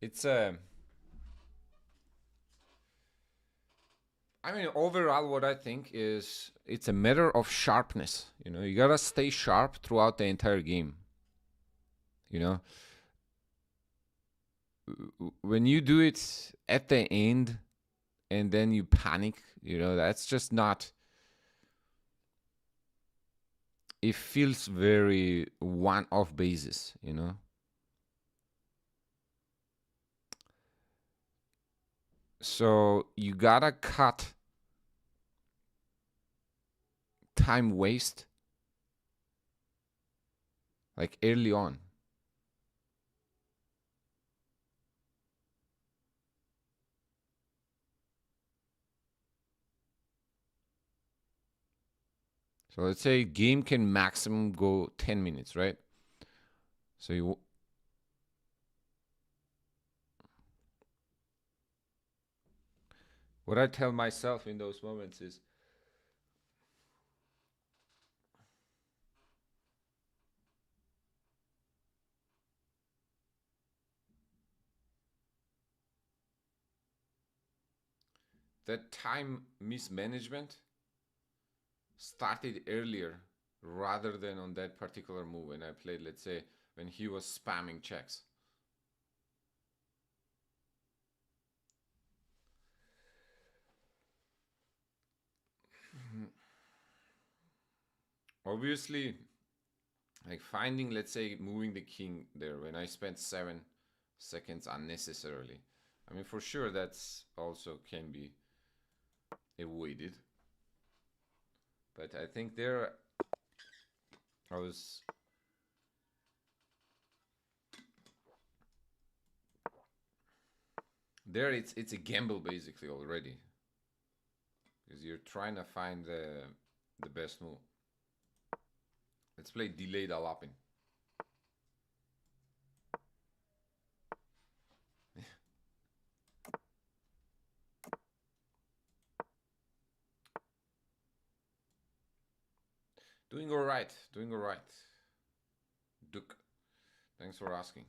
it's a. I mean, overall, what I think is it's a matter of sharpness. You gotta stay sharp throughout the entire game. You know, when you do it at the end and then you panic, that's just not. It feels very one-off basis. So you gotta cut time waste like early on. So let's say game can maximum go 10 minutes, right? So what I tell myself in those moments is that time mismanagement started earlier rather than on that particular move, and I played, let's say, when he was spamming checks. Obviously, like finding, let's say, moving the king there when I spent 7 seconds unnecessarily. I mean, for sure, that's also can be avoided. But I think there I was there. It's a gamble basically already, because you're trying to find the best move. Let's play delayed alapin. Doing all right. Doing all right. Duke, thanks for asking.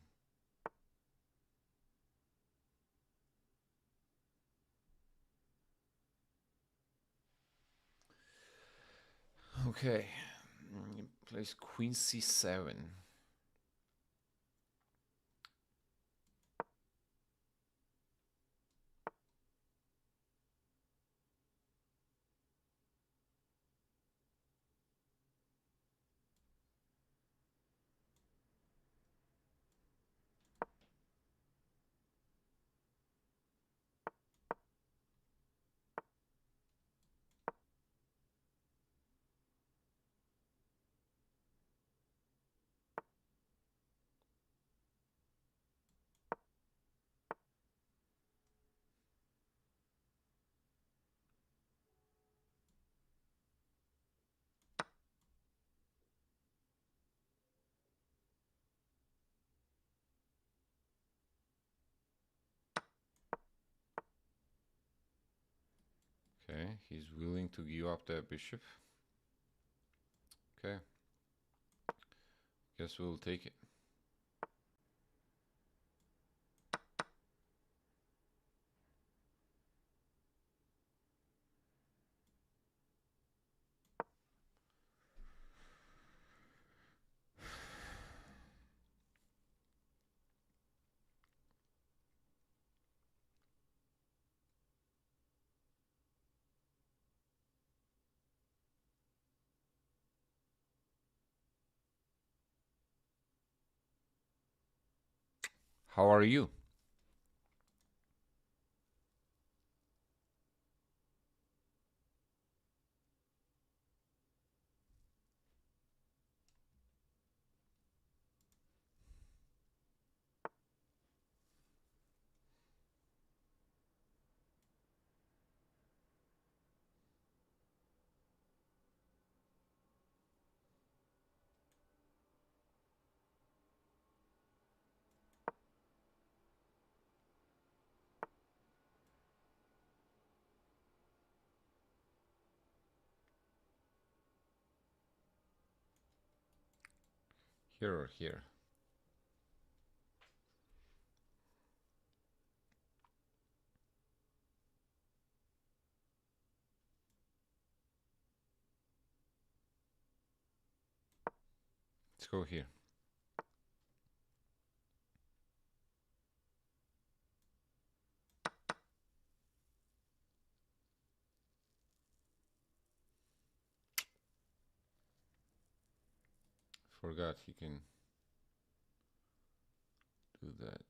Okay, plays queen c7. Okay, he's willing to give up the bishop. Okay, guess we'll take it. How are you? Here or here? Let's go here. Forgot he can do that.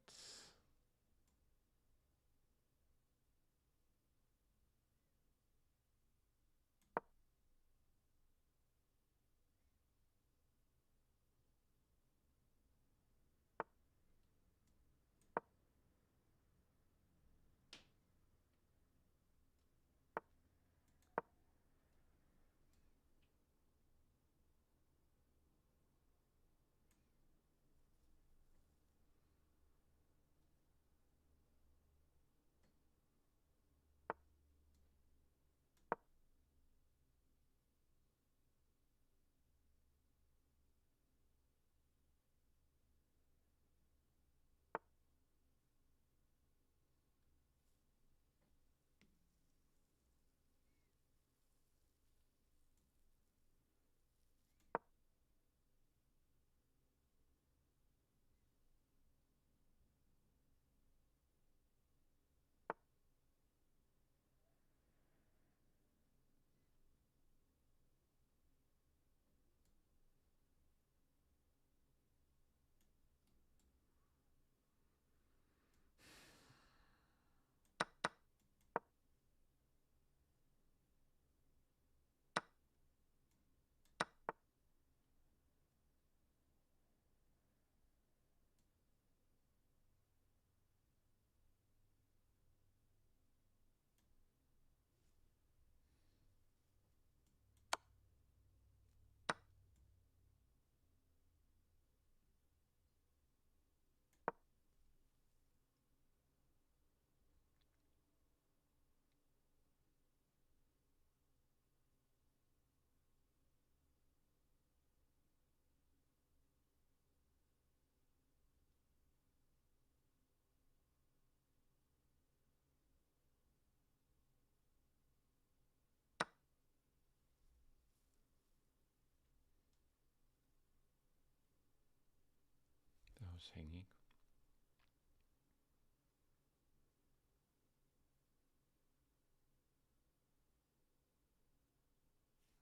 was hanging.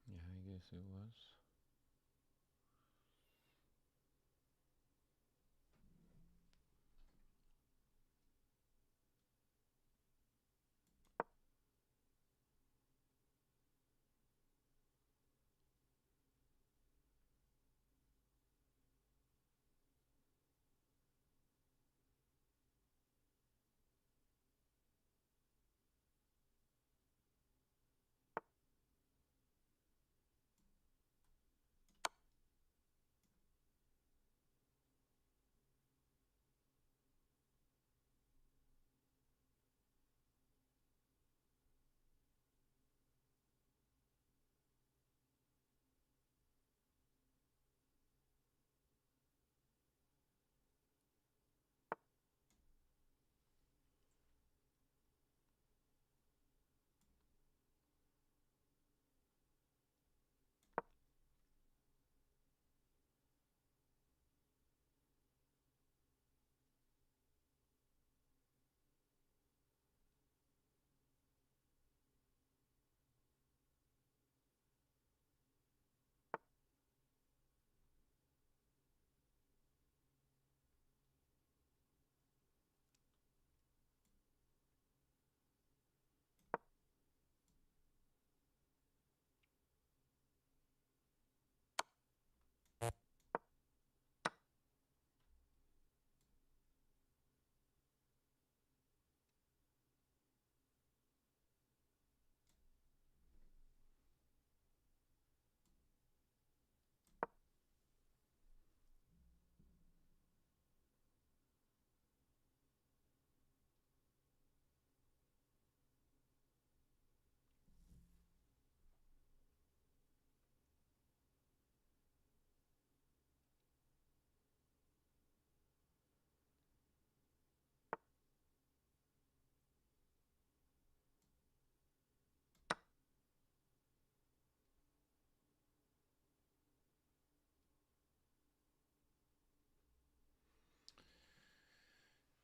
Yeah, I guess it was.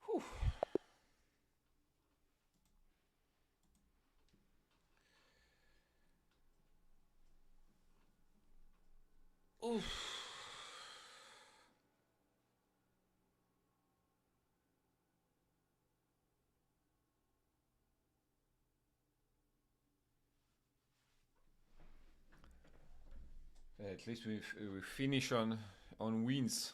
Whew. Oof. At least we finish on wins.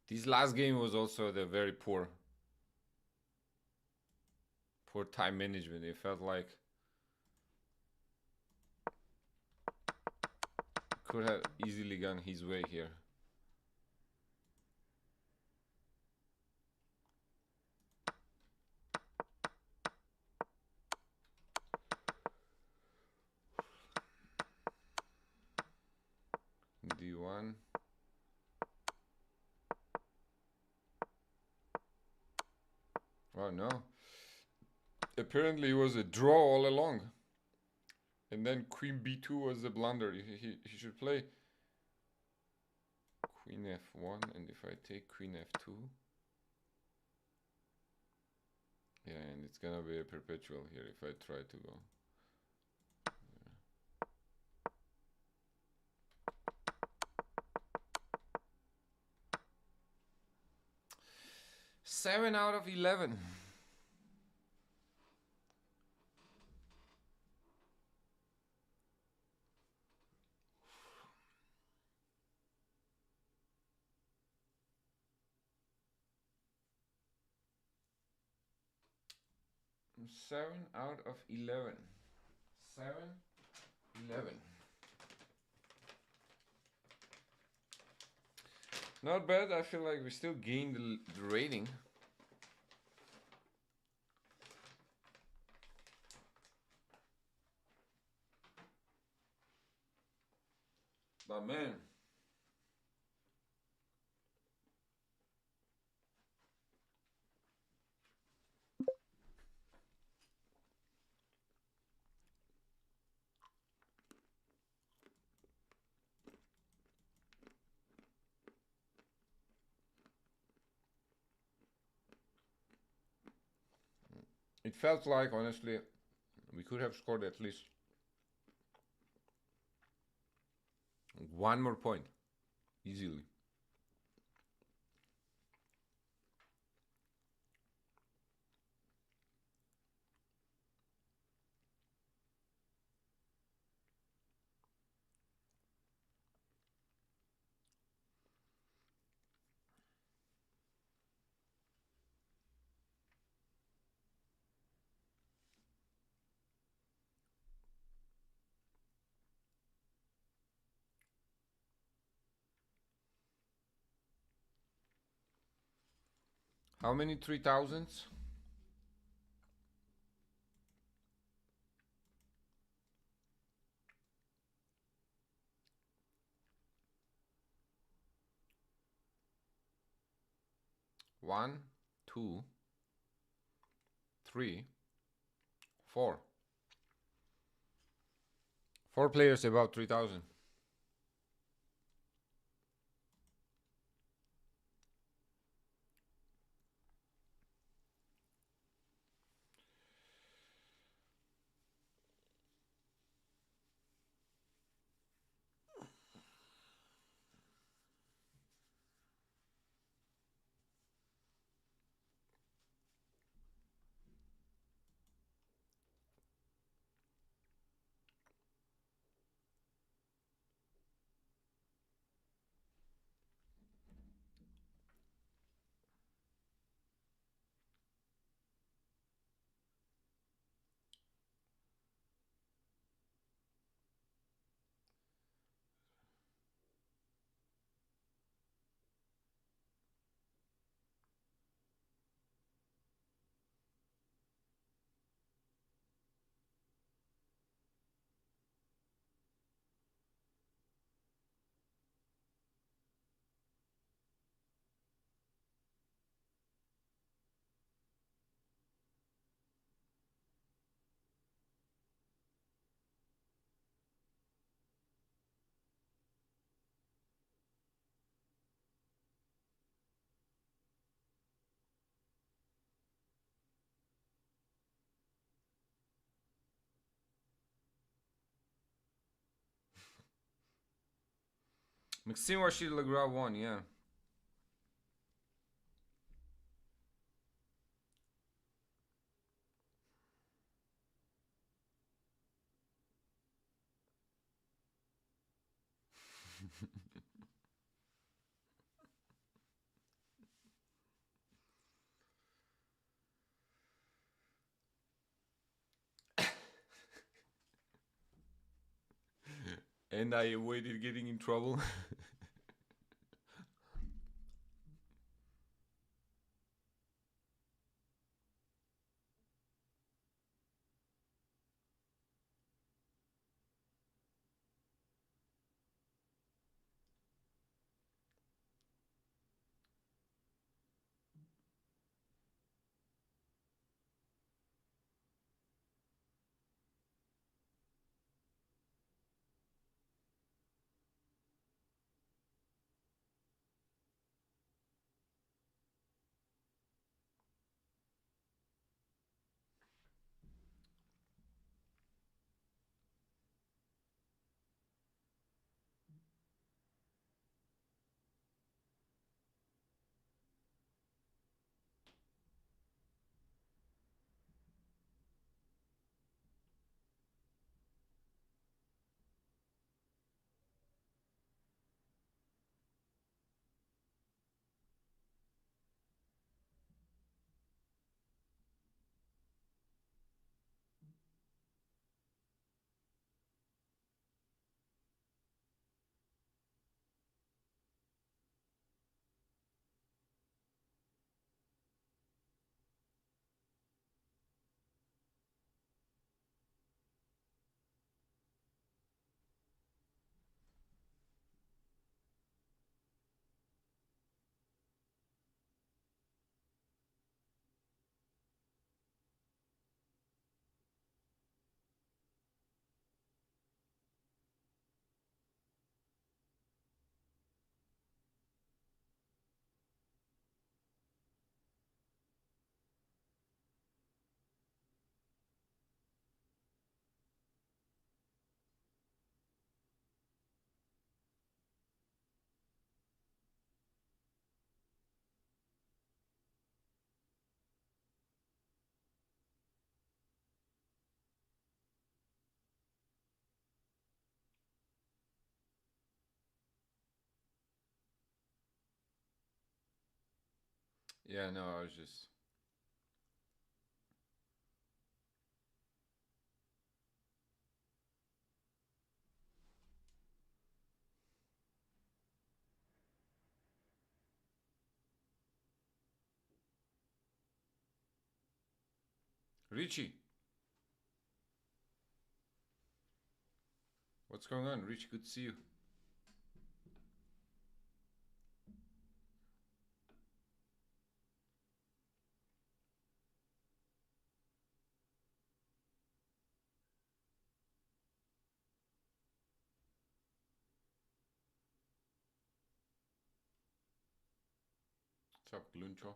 This last game was also the very poor time management. It felt like could have easily gone his way here. D1. Oh no. Apparently it was a draw all along. And then Queen B2 was the blunder. He should play Queen F1, and if I take Queen F2, yeah, and it's gonna be a perpetual here if I try to go. Yeah. 7 out of 11. Seven out of 11. 7, 11. Not bad. I feel like we still gained the rating. But man, It felt like, honestly, we could have scored at least one more point easily. How many 3000s? One, two, three, four. Four players about 3000. Maxime Rachid Legras won, yeah. And I avoided getting in trouble. Yeah, no, I was just. Richie, what's going on? Richie, good to see you. What's up, Gluncho?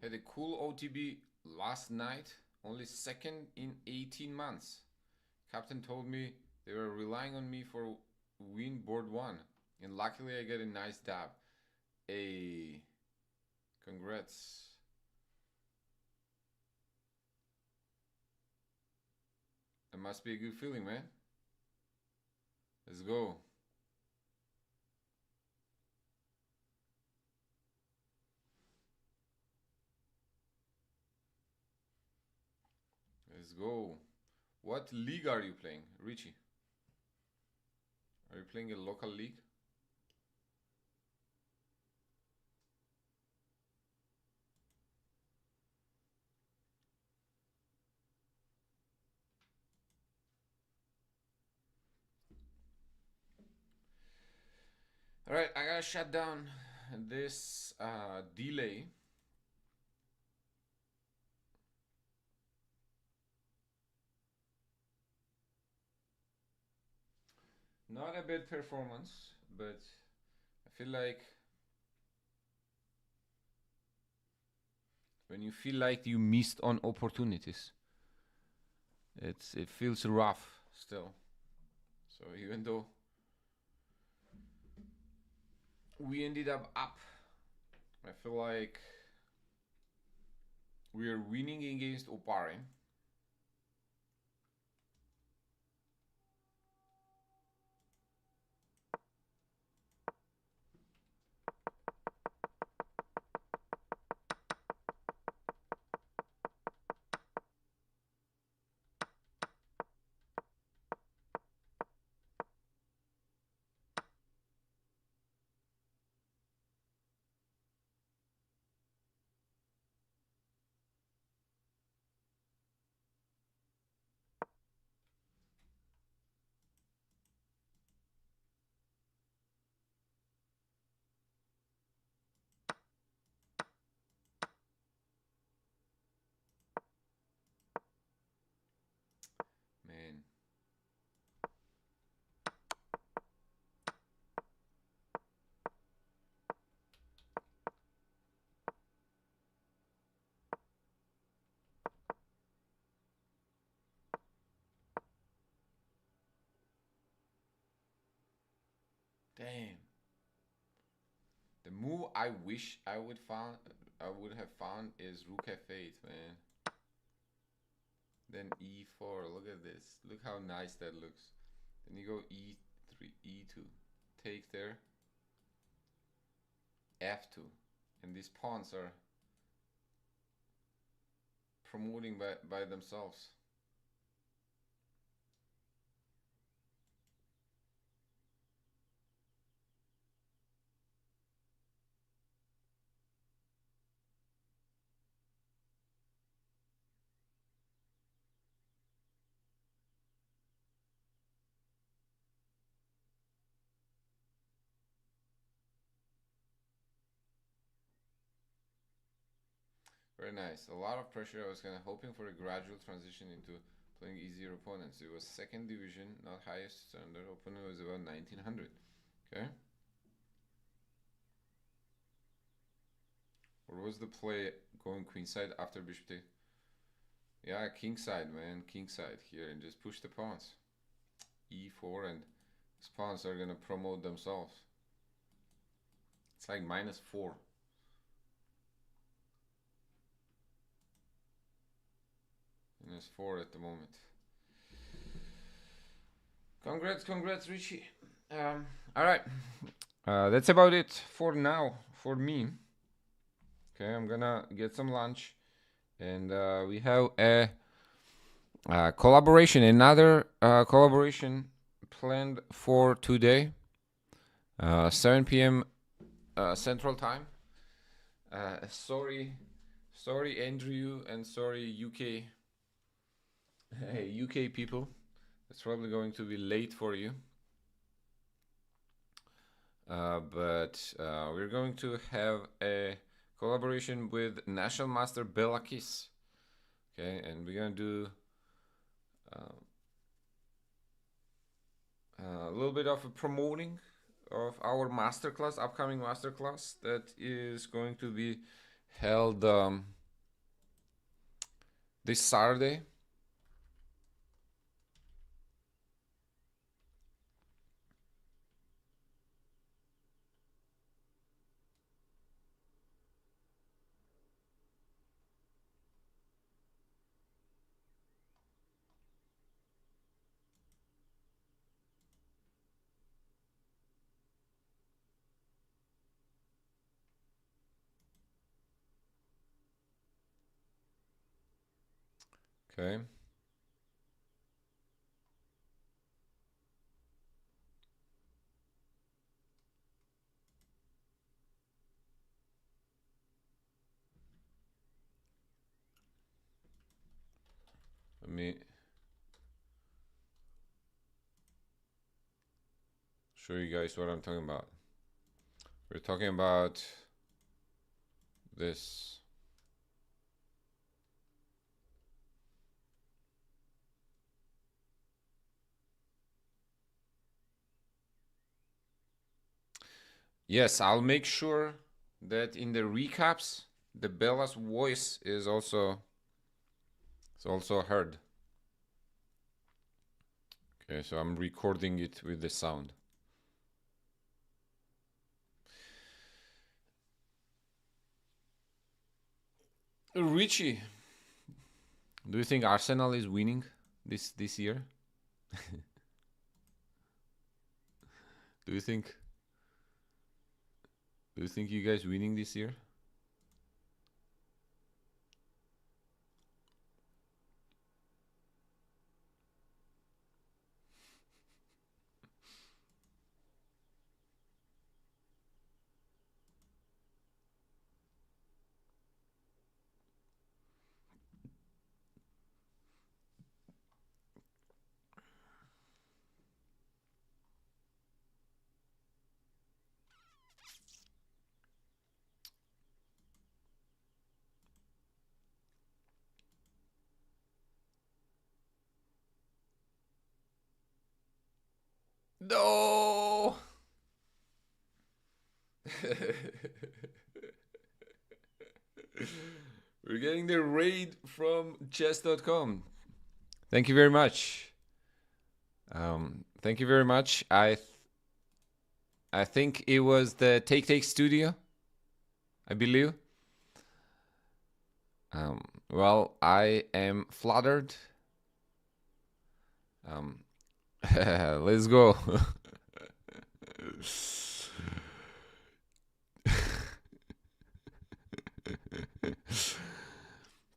Had a cool OTB last night, only second in 18 months. Captain told me they were relying on me for win board 1, and luckily I get a nice dab. Hey, congrats. It must be a good feeling, man. Let's go. Let's go. What league are you playing, Richie? Are you playing a local league? Alright, I gotta shut down this delay. Not a bad performance, but I feel like when you feel like you missed on opportunities, it feels rough still. So even though we ended up, I feel like we are winning against Opare. Man, damn. The move I wish I would have found is Rook F8, man. Then E4. Look at this. Look how nice that looks. Then you go E3, E2. Take there. F2. And these pawns are promoting by themselves. Very nice. A lot of pressure. I was kind of hoping for a gradual transition into playing easier opponents. It was second division, not highest standard. Opponent was about 1900. Okay. Or was the play going queenside after bishop take? Yeah, kingside, man. Kingside here. And just push the pawns. E4 and these pawns are going to promote themselves. It's like -4. -4 at the moment. Congrats, Richie. All right. That's about it for now for me. Okay, I'm gonna get some lunch, and we have a collaboration, another collaboration planned for today, 7 p.m. Central Time. Sorry, Andrew, and sorry, UK. Hey, UK people. It's probably going to be late for you. But we're going to have a collaboration with National Master Belakis. Okay, and we're gonna do a little bit of a promoting of our masterclass, upcoming masterclass that is going to be held this Saturday. Okay. Let me show you guys what I'm talking about. We're talking about this. Yes, I'll make sure that in the recaps, the Bella's voice is also heard. Okay, so I'm recording it with the sound. Richie, do you think Arsenal is winning this year? Do you think you guys winning this year? No. We're getting the raid from chess.com. Thank you very much. Thank you very much. I think it was the Take Studio, I believe. Well, I am flattered. Let's go.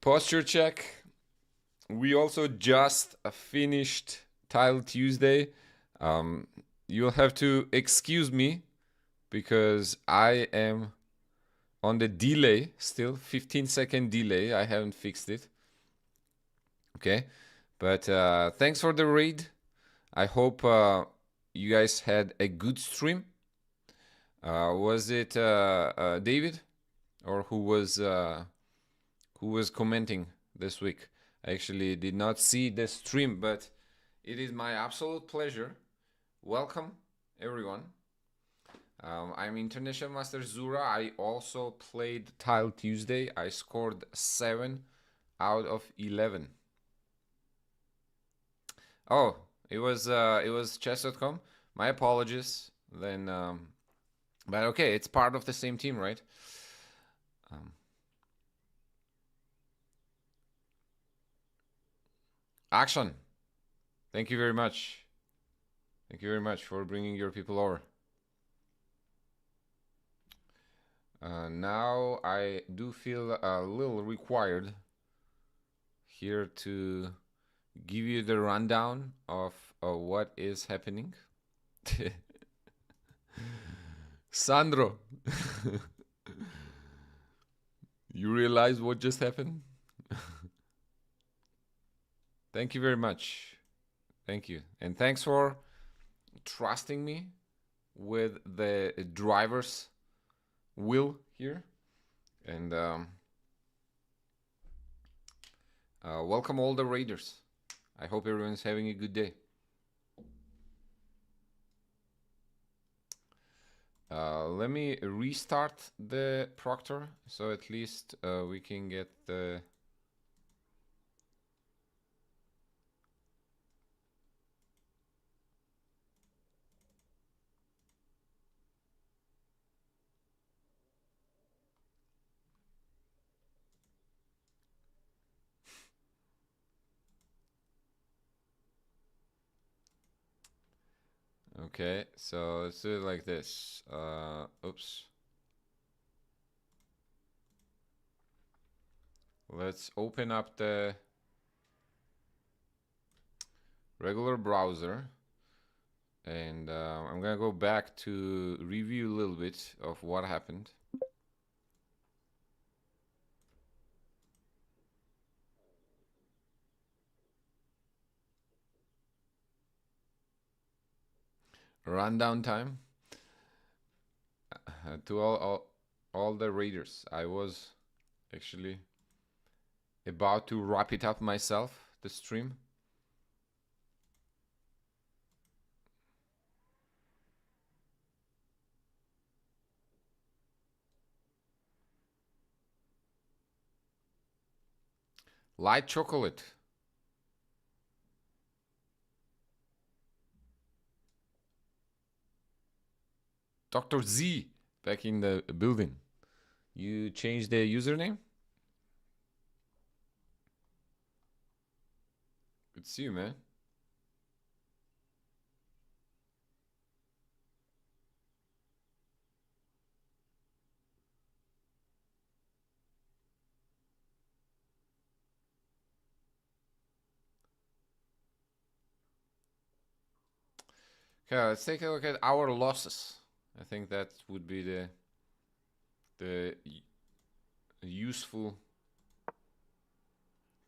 Posture check. We also just finished Tile Tuesday. You'll have to excuse me because I am on the delay still, 15-second delay. I haven't fixed it. Okay, but thanks for the raid. I hope you guys had a good stream. Was it David, or who was who was commenting this week. I actually did not see the stream, but it is my absolute pleasure. Welcome, everyone. I'm International Master Zura. I also played Tile Tuesday. I scored 7 out of 11. Oh, it was chess.com. My apologies. Then, but okay, it's part of the same team, right? Action. Thank you very much. Thank you very much for bringing your people over. Now I do feel a little required here to give you the rundown of what is happening. Sandro, you realize what just happened? Thank you very much. Thank you. And thanks for trusting me with the driver's wheel here. And welcome all the raiders. I hope everyone's having a good day. Let me restart the Proctor so at least we can get the... Okay, so let's do it like this. Oops. Let's open up the regular browser. And I'm gonna go back to review a little bit of what happened. Rundown time. To all the raiders. I was actually about to wrap it up myself, the stream. Light chocolate. Dr. Z back in the building. You changed the username? Good to see you, man. Okay, let's take a look at our losses. I think that would be the useful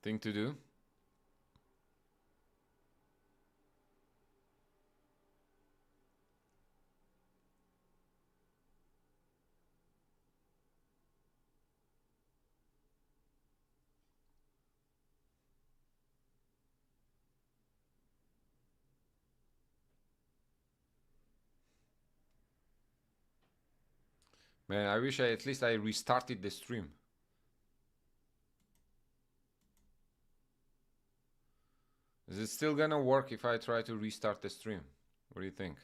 thing to do. Man, I wish at least I restarted the stream. Is it still gonna work if I try to restart the stream? What do you think?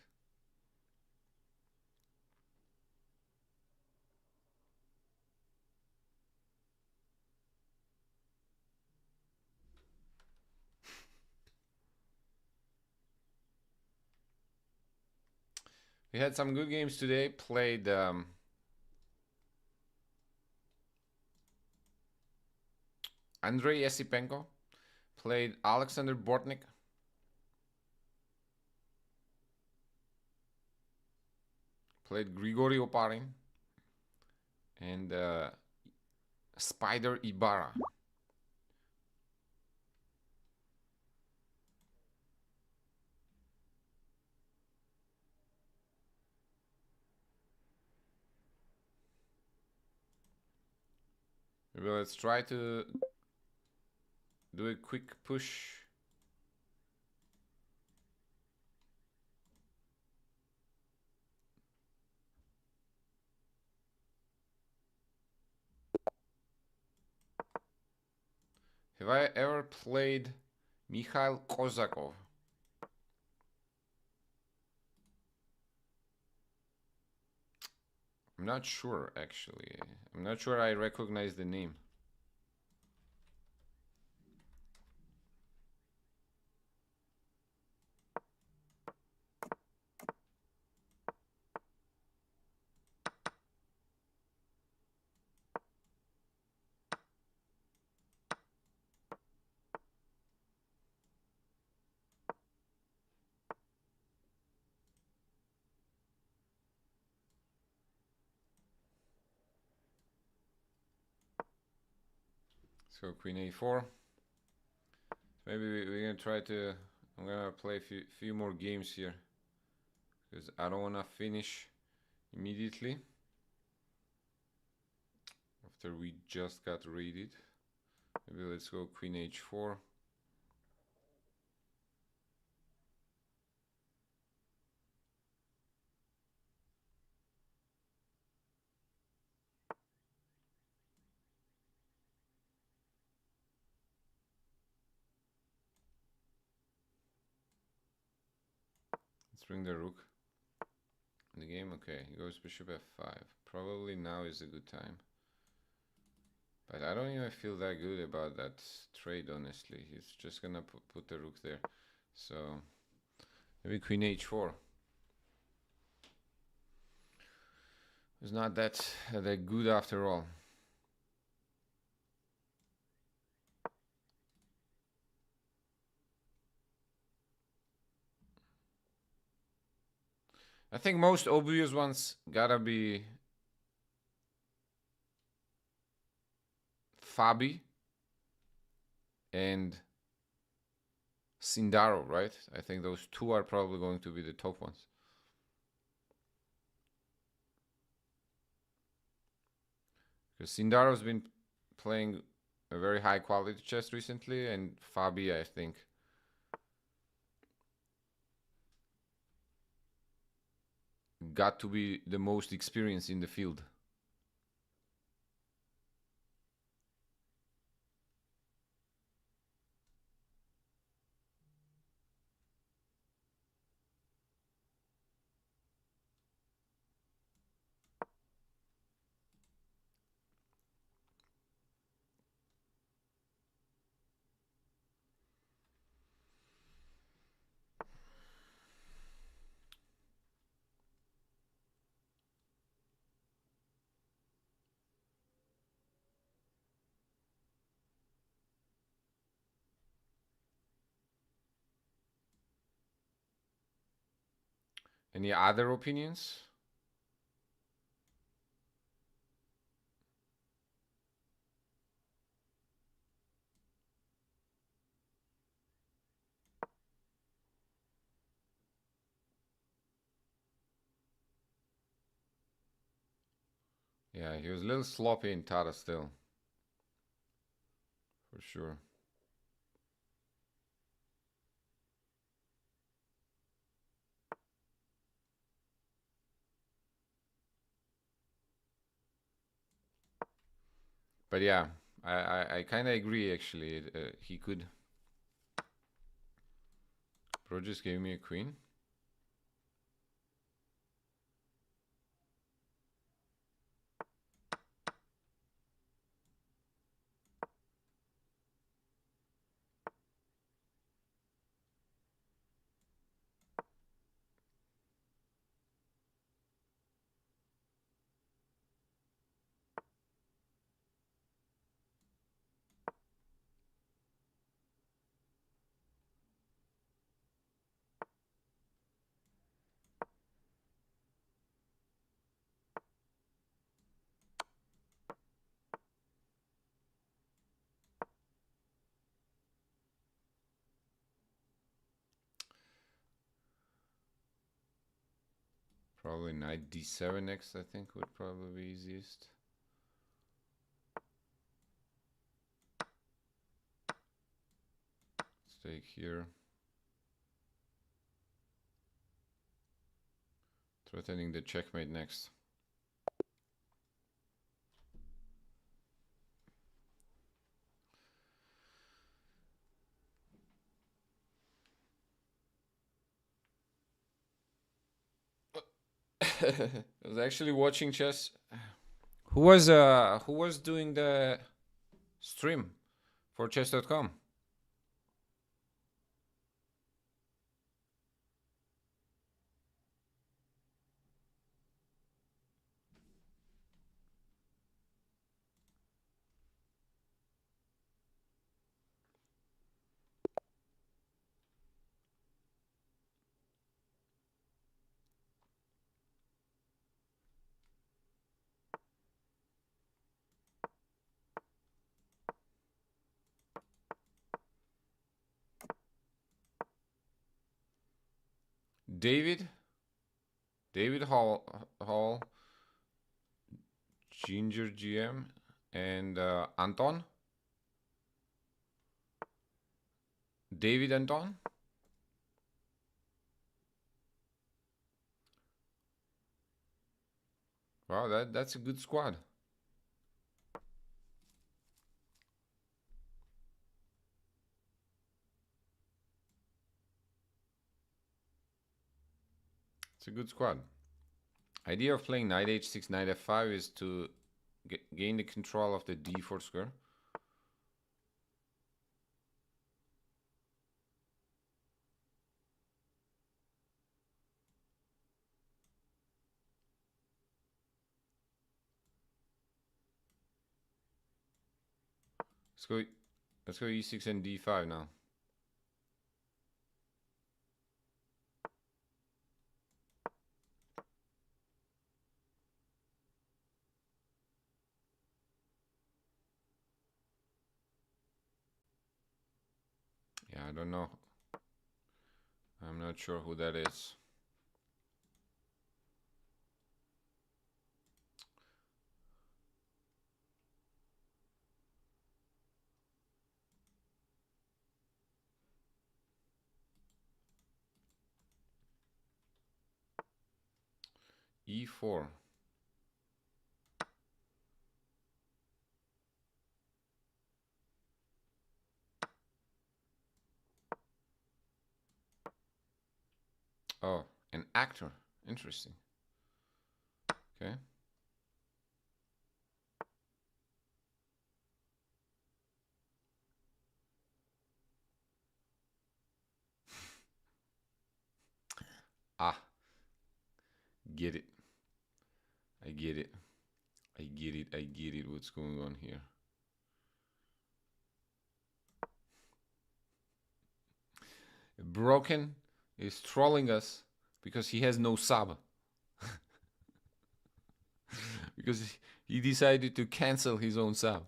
We had some good games today. Played Andrei Yesipenko. Played Alexander Bortnik. Played Grigory Oparin. And Spider Ibarra. Maybe let's try to do a quick push. Have I ever played Mikhail Kozakov? I'm not sure, actually. I'm not sure I recognize the name. So Queen A4. Maybe we're gonna try to. I'm gonna play a few more games here because I don't wanna finish immediately after we just got raided. Maybe let's go Queen H4. Let's bring the rook in the game. Okay, he goes bishop f5. Probably now is a good time. But I don't even feel that good about that trade, honestly. He's just gonna put the rook there. So maybe Queen H4. It's not that good after all. I think most obvious ones gotta be Fabi and Sindaro, right? I think those two are probably going to be the top ones. Because Sindaro's been playing a very high quality chess recently, and Fabi, I think, got to be the most experienced in the field. Any other opinions? Yeah, he was a little sloppy in Tata still. For sure. But yeah, I kind of agree actually. He could. Bro just gave me a queen. Probably knight d7 next, I think, would probably be easiest. take here. Threatening the checkmate next. I was actually watching chess. Who was doing the stream for chess.com? David Hall, Ginger GM, and Anton. David Anton. Wow, that's a good squad. It's a good squad. Idea of playing knight h6, knight f5 is to gain the control of the d4 square. Let's go e6 and d5 now. Yeah, I don't know. I'm not sure who that is. e4. Oh, an actor. Interesting. Okay. Ah, get it. I get it. I get it. I get it. What's going on here? Broken is trolling us because he has no sub. Because he decided to cancel his own sub.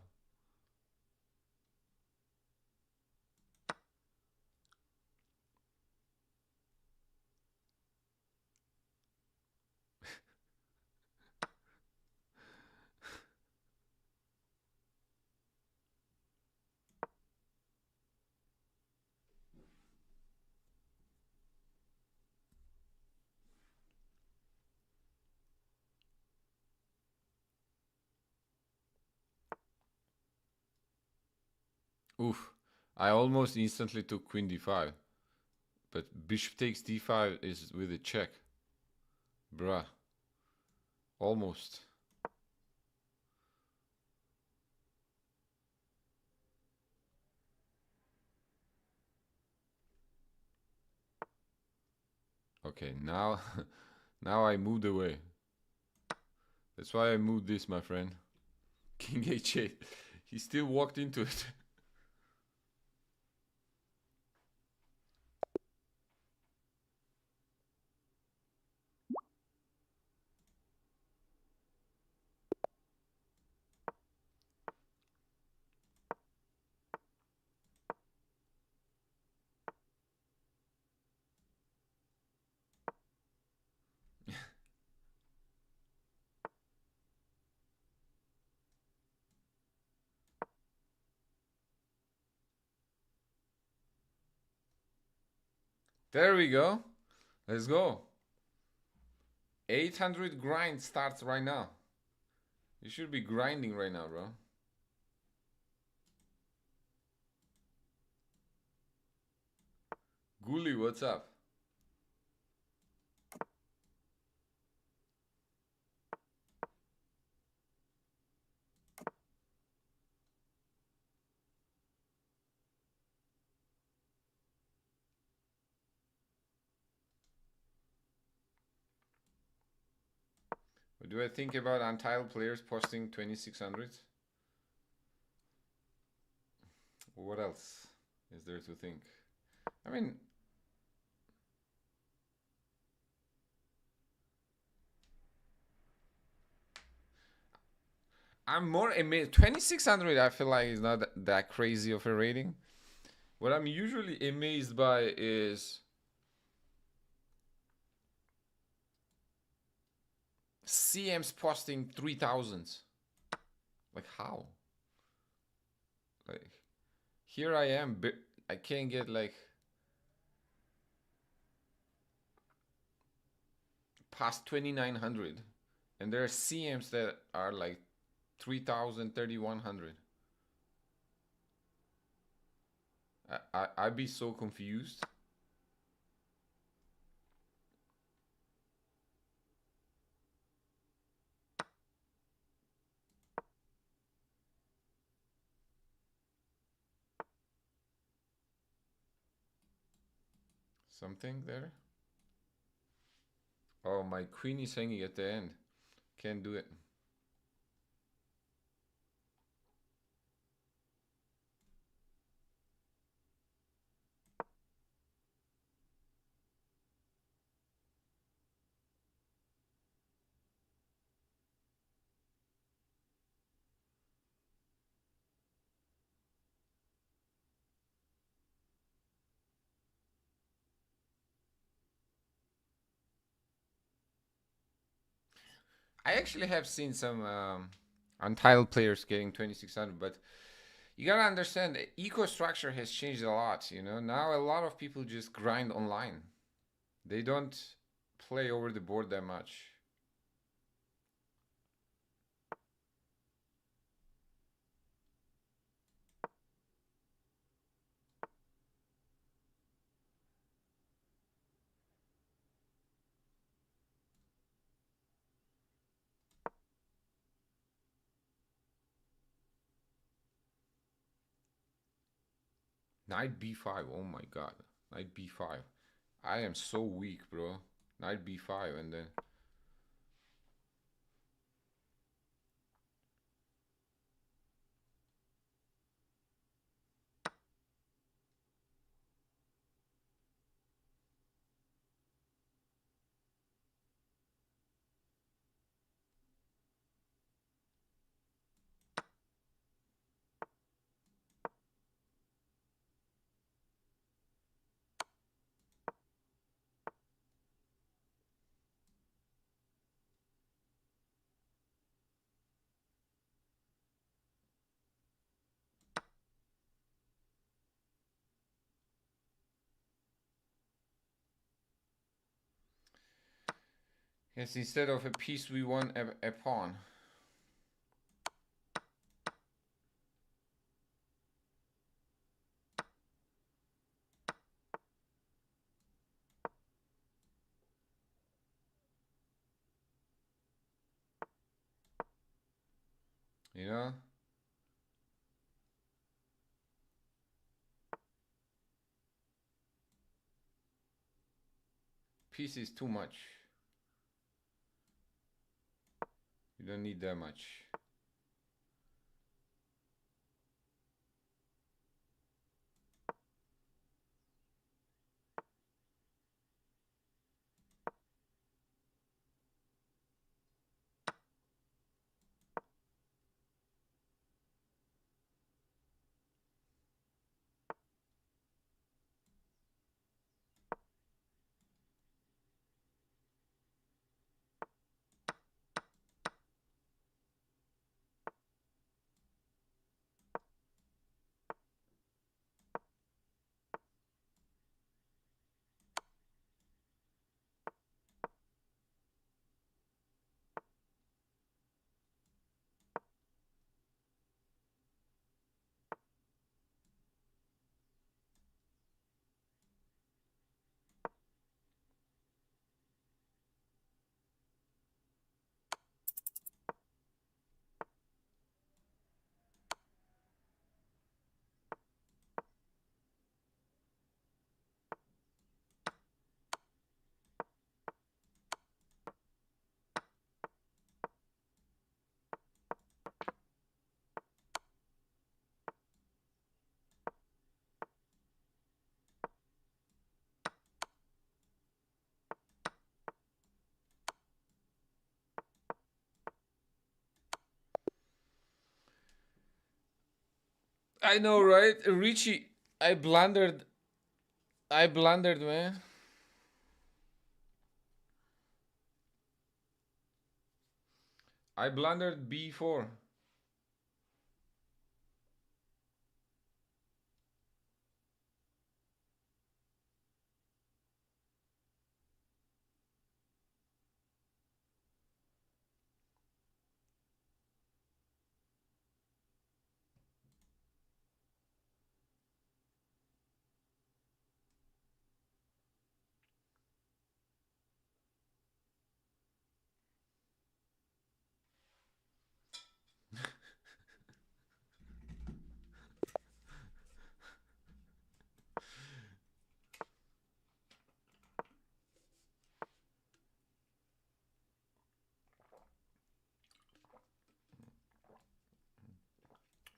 Oof. I almost instantly took queen d5. But bishop takes d5 is with a check. Bruh. Almost. Okay, now now I moved away. That's why I moved this, my friend. King h8. He still walked into it. There we go. Let's go. 800 grind starts right now. You should be grinding right now, bro. Guli, what's up? What do I think about untitled players posting 2600s? What else is there to think? I mean, I'm more amazed. 2600, I feel like, is not that crazy of a rating. What I'm usually amazed by is CMs posting 3000s. Like, how? Like, here I am, but I can't get like past 2900. And there are CMs that are like 3000, 3100. I'd be so confused. Something there? Oh, my queen is hanging at the end. Can't do it. I actually have seen some untitled players getting 2600, but you gotta understand the eco structure has changed a lot. You know, now a lot of people just grind online. They don't play over the board that much. Knight b5. Oh my god. Knight b5. I am so weak, bro. Knight b5 and then yes, instead of a piece we won a pawn. You know? Piece is too much. You don't need that much. I know, right? Richie, I blundered. I blundered, man. I blundered B4.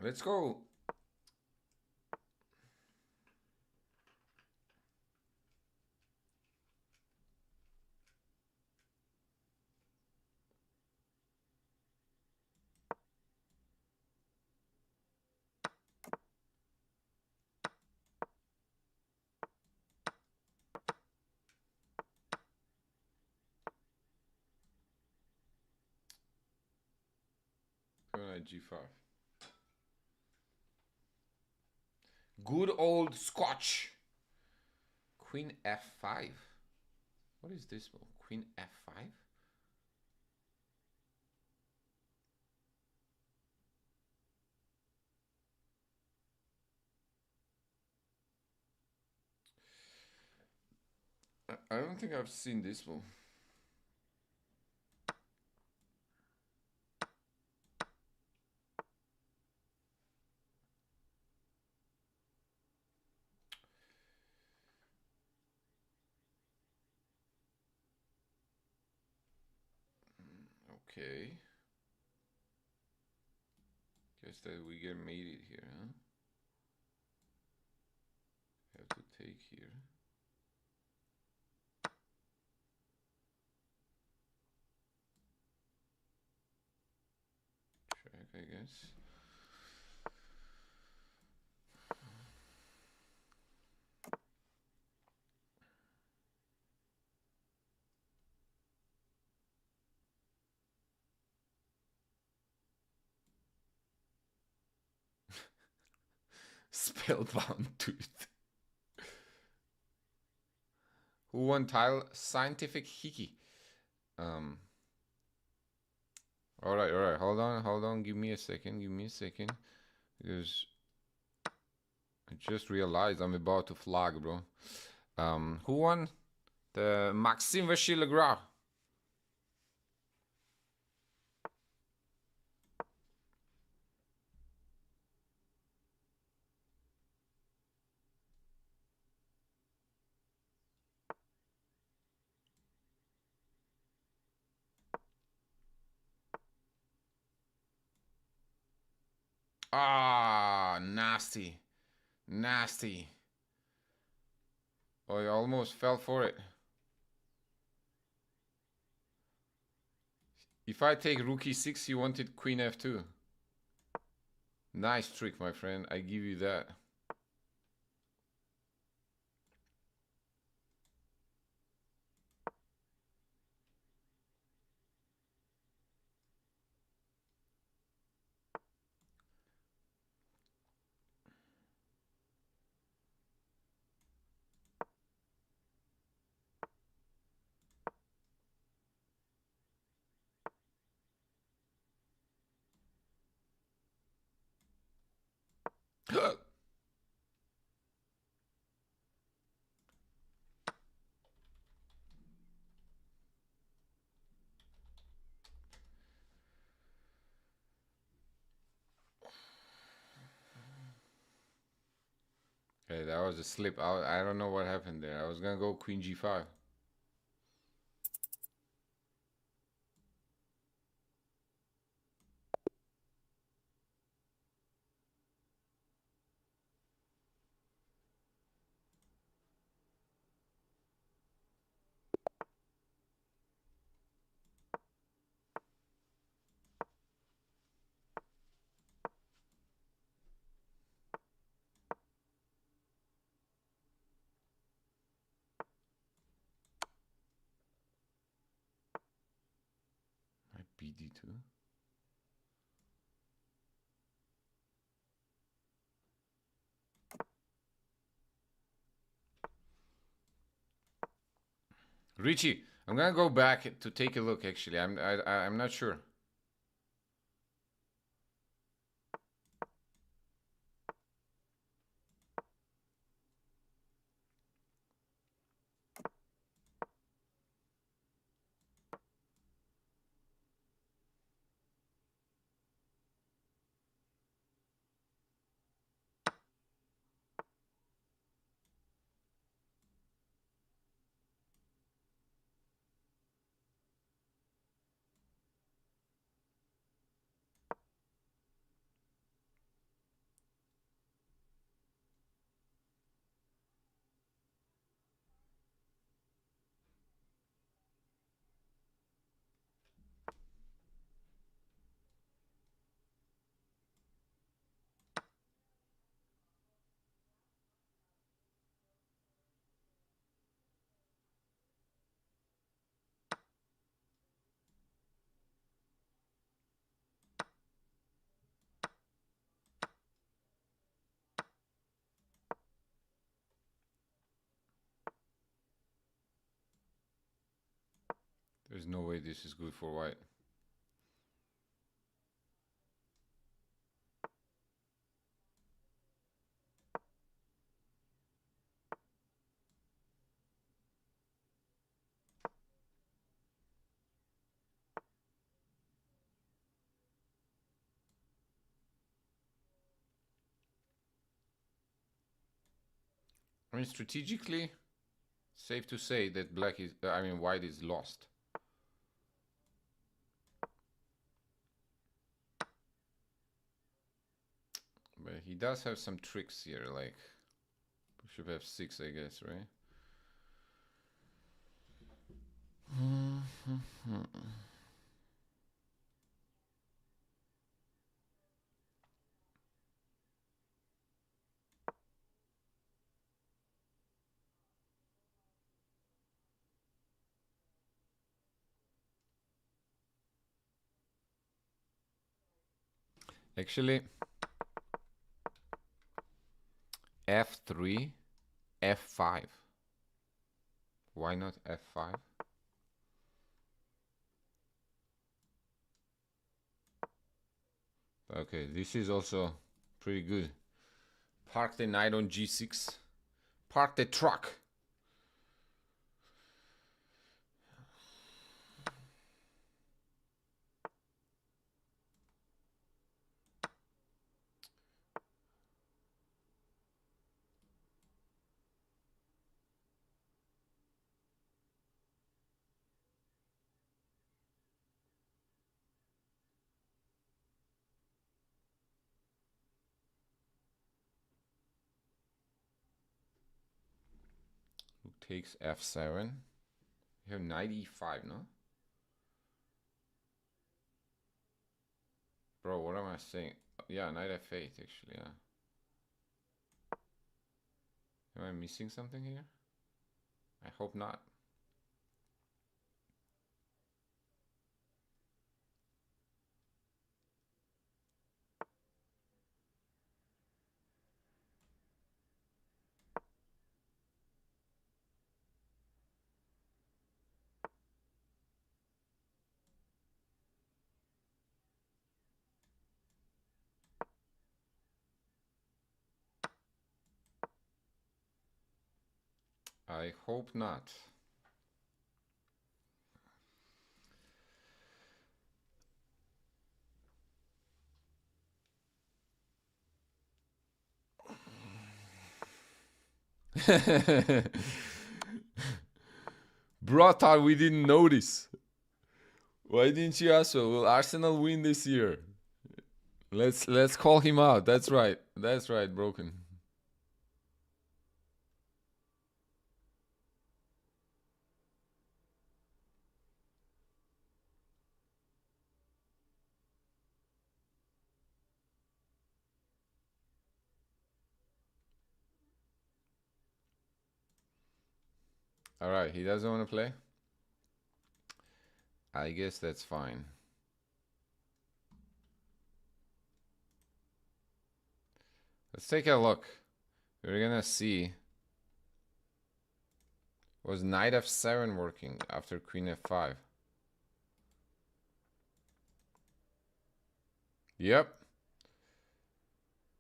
Let's go. Knight G5. Good old Scotch. Queen F5. What is this move? Queen F5? I don't think I've seen this move. Okay. Guess that we get mated here, huh? Have to take here. Check, I guess. Spellbound tooth. Who won tile? Scientific Hiki. All right. Hold on. Give me a second. Because I just realized I'm about to flag, bro. Who won? The Maxime Vachier-Legrand. Ah, nasty. Oh, I almost fell for it. If I take rook e6, he wanted queen f2. Nice trick, my friend. I give you that. Okay, that was a slip. I don't know what happened there. I was gonna go queen g5. maybe d2. Richie, I'm gonna go back to take a look. Actually, I'm not sure. There's no way this is good for white. I mean, strategically, safe to say that white is lost. But he does have some tricks here, like bishop f6, I guess, right? Actually, f3, f5. Why not f5? Okay, this is also pretty good. Park the knight on g6. Park the truck. Rook takes f7. You have knight e5, no? Bro, what am I saying? Yeah, knight f8, actually, yeah. Am I missing something here? I hope not. I hope not. Bro, thought we didn't notice. Why didn't you ask so? Will Arsenal win this year? Let's call him out. That's right. That's right, Broken. All right, he doesn't want to play. I guess that's fine. Let's take a look. We're gonna see. Was knight f7 working after queen f5? Yep.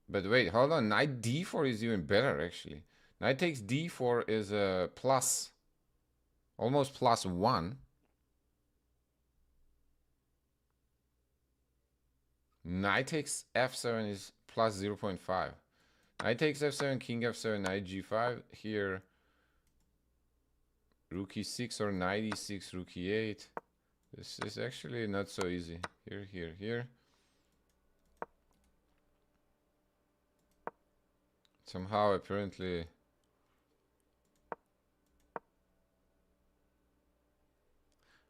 But wait, hold on. Knight d4 is even better, actually. Knight takes d4 is a plus. Almost +1. Knight takes f7 is plus 0.5. Knight takes f7, king f7, knight g5. Here, rook e6 or knight e6, rook e8. This is actually not so easy. Here, here, here. Somehow, apparently...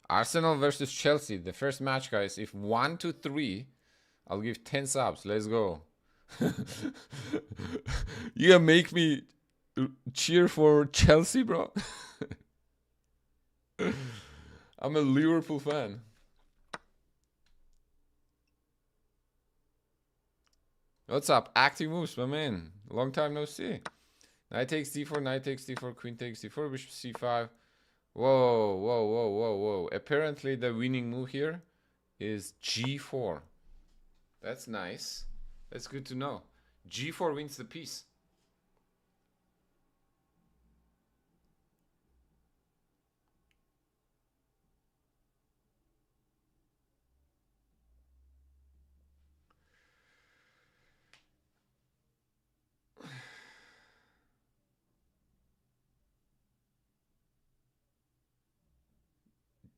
Arsenal versus Chelsea. The first match, guys. If 1 to 3, I'll give 10 subs. Let's go. You gonna make me cheer for Chelsea, bro? I'm a Liverpool fan. What's up? Active moves, my man. Long time no see. Knight takes d4, knight takes d4, queen takes d4, bishop c5. Whoa, whoa, whoa, whoa, whoa. Apparently the winning move here is g4. That's nice. That's good to know. g4 wins the piece.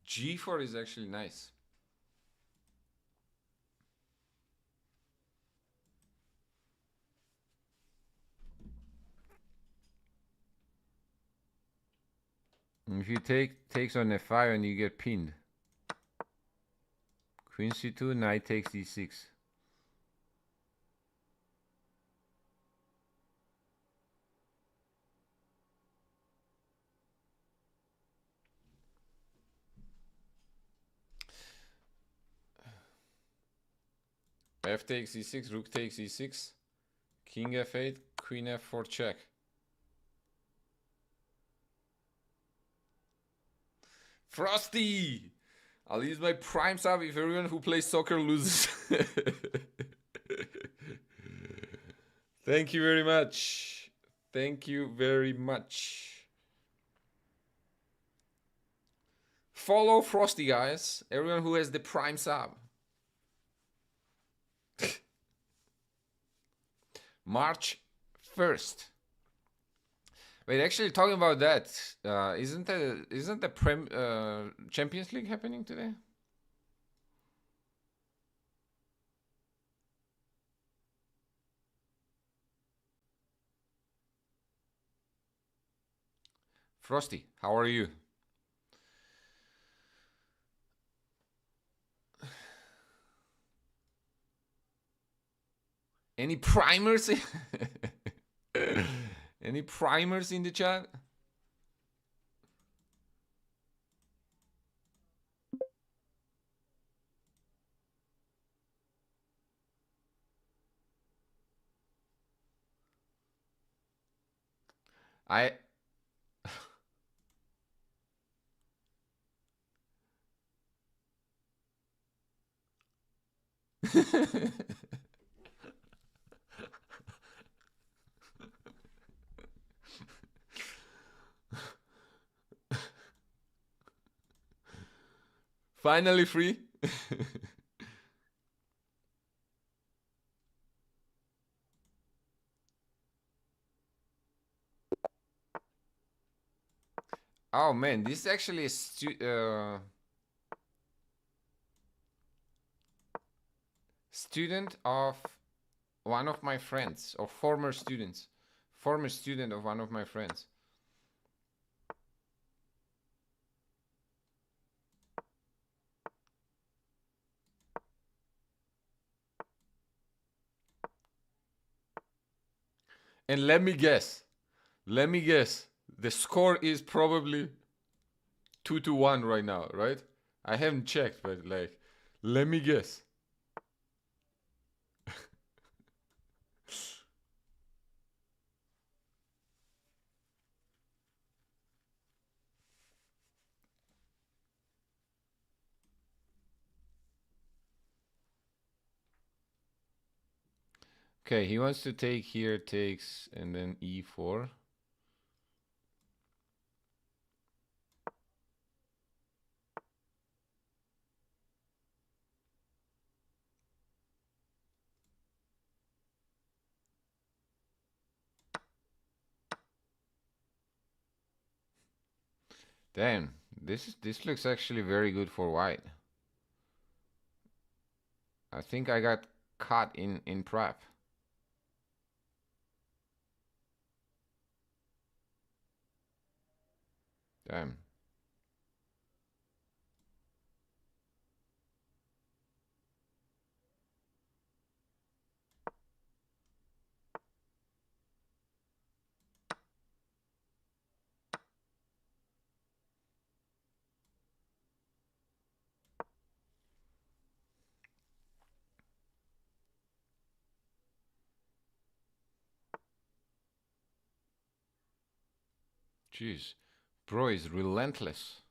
g4 is actually nice. If you takes on f5 and you get pinned. Queen c2, knight takes d6. F takes e6, rook takes e6, king f8, queen f4 check. Frosty! I'll use my prime sub if everyone who plays soccer loses. Thank you very much. Thank you very much. Follow Frosty, guys. Everyone who has the prime sub. March 1st. Wait, actually, talking about that, isn't the Champions League happening today? Frosty, how are you? Any primers? Any primers in the chat? I finally free. Oh man, this is actually a student of one of my friends, or former student of one of my friends. And let me guess, the score is probably 2-1 right now, right? I haven't checked, but like, let me guess. Okay, he wants to take here, takes, and then e4. Damn, this looks actually very good for white. I think I got caught in prep. Damn. Jeez. Bro is relentless.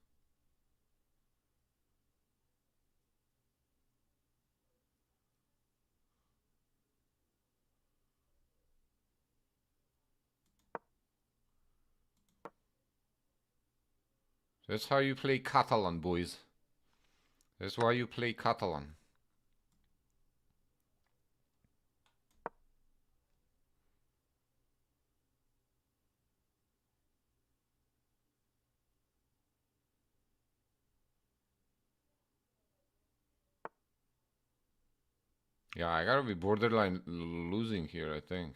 That's how you play Catalan, boys. That's why you play Catalan. Yeah, I gotta be borderline losing here, I think.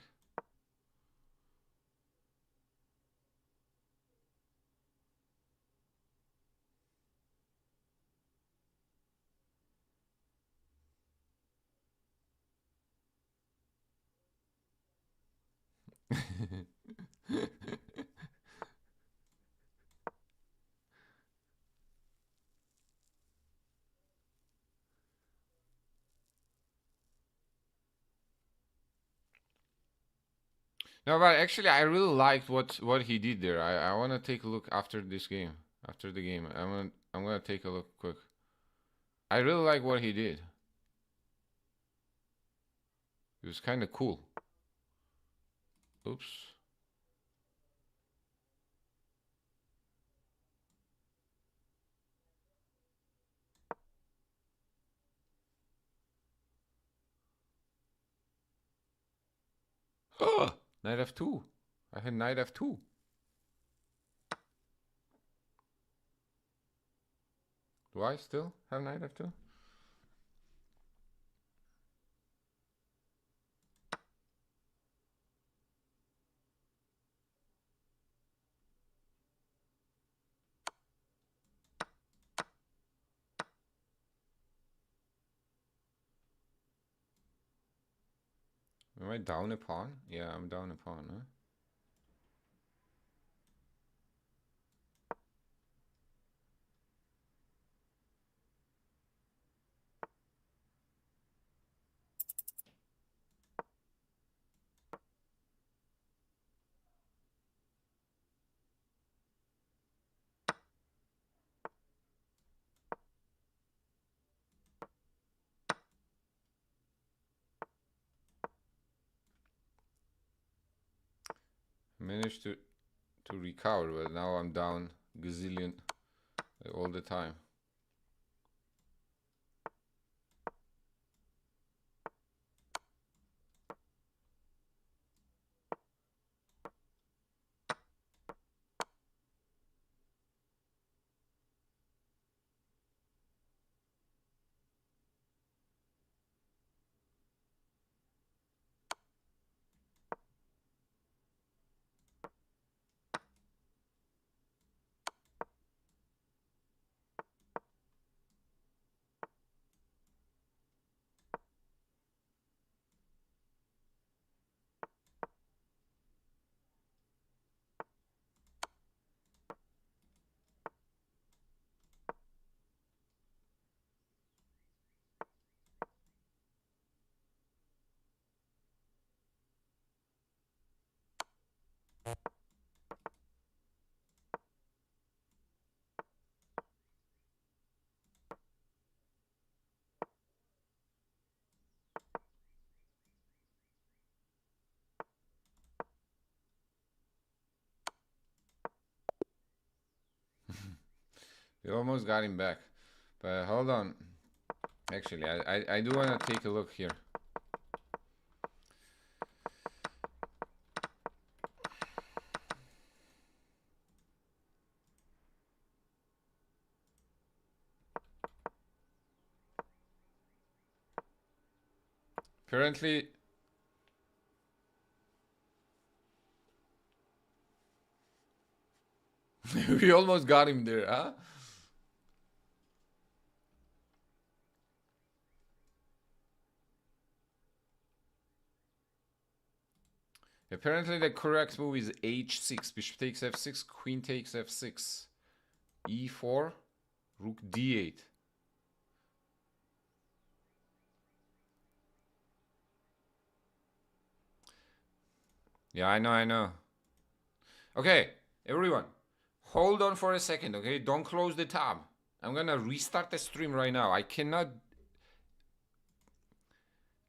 No, but actually, I really liked what he did there. I want to take a look after this game. After the game, I'm gonna take a look quick. I really like what he did. It was kind of cool. Oops. Knight f2. I had knight f2. Do I still have knight f2? Am I down a pawn? Yeah, I'm down a pawn, huh? I managed to recover, but now I'm down gazillion all the time. We almost got him back. But hold on. Actually, I do want to take a look here. Apparently, we almost got him there, huh? Apparently the correct move is h6. Bishop takes f6, queen takes f6. e4, rook d8. Yeah, I know. Okay, everyone, hold on for a second, okay? Don't close the tab. I'm gonna restart the stream right now. I cannot...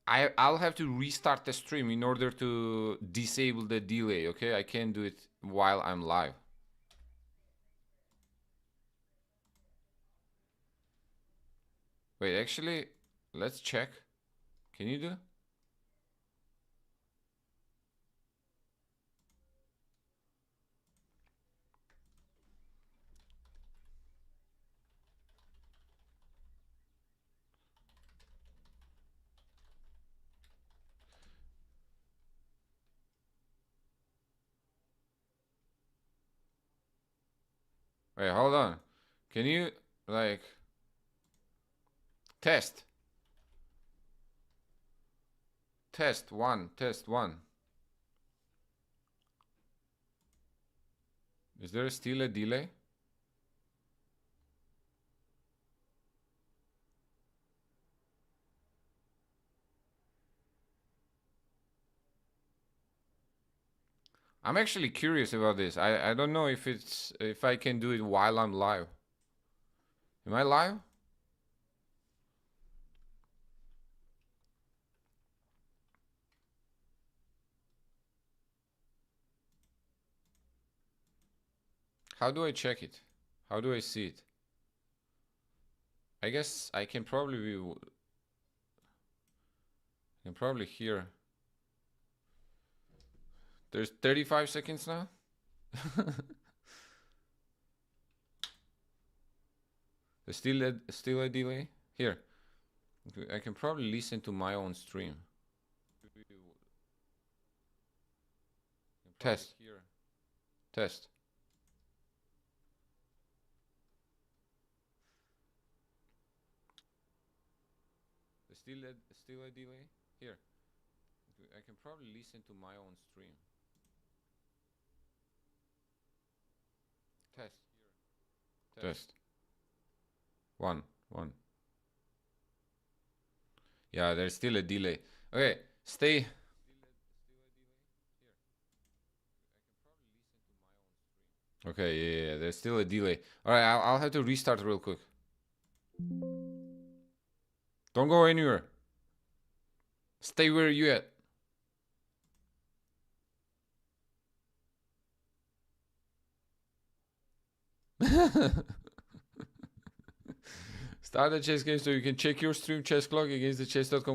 I'll have to restart the stream in order to disable the delay, okay? I can't do it while I'm live. Wait, actually, let's check. Can you do? Wait, hold on. Can you, like, test? Test one, test one. Is there still a delay? I'm actually curious about this. I don't know if I can do it while I'm live. Am I live? How do I check it? How do I see it? I guess I can probably hear. There's 35 seconds now. There's still a delay here. I can probably listen to my own stream. Test. Test. There's still a delay here. I can probably listen to my own stream. Test. Test. One. Yeah, there's still a delay. Okay, stay. Okay, yeah, there's still a delay. All right, I'll have to restart real quick. Don't go anywhere. Stay where you at. Start the chess game so you can check your stream chess clock against the chess.com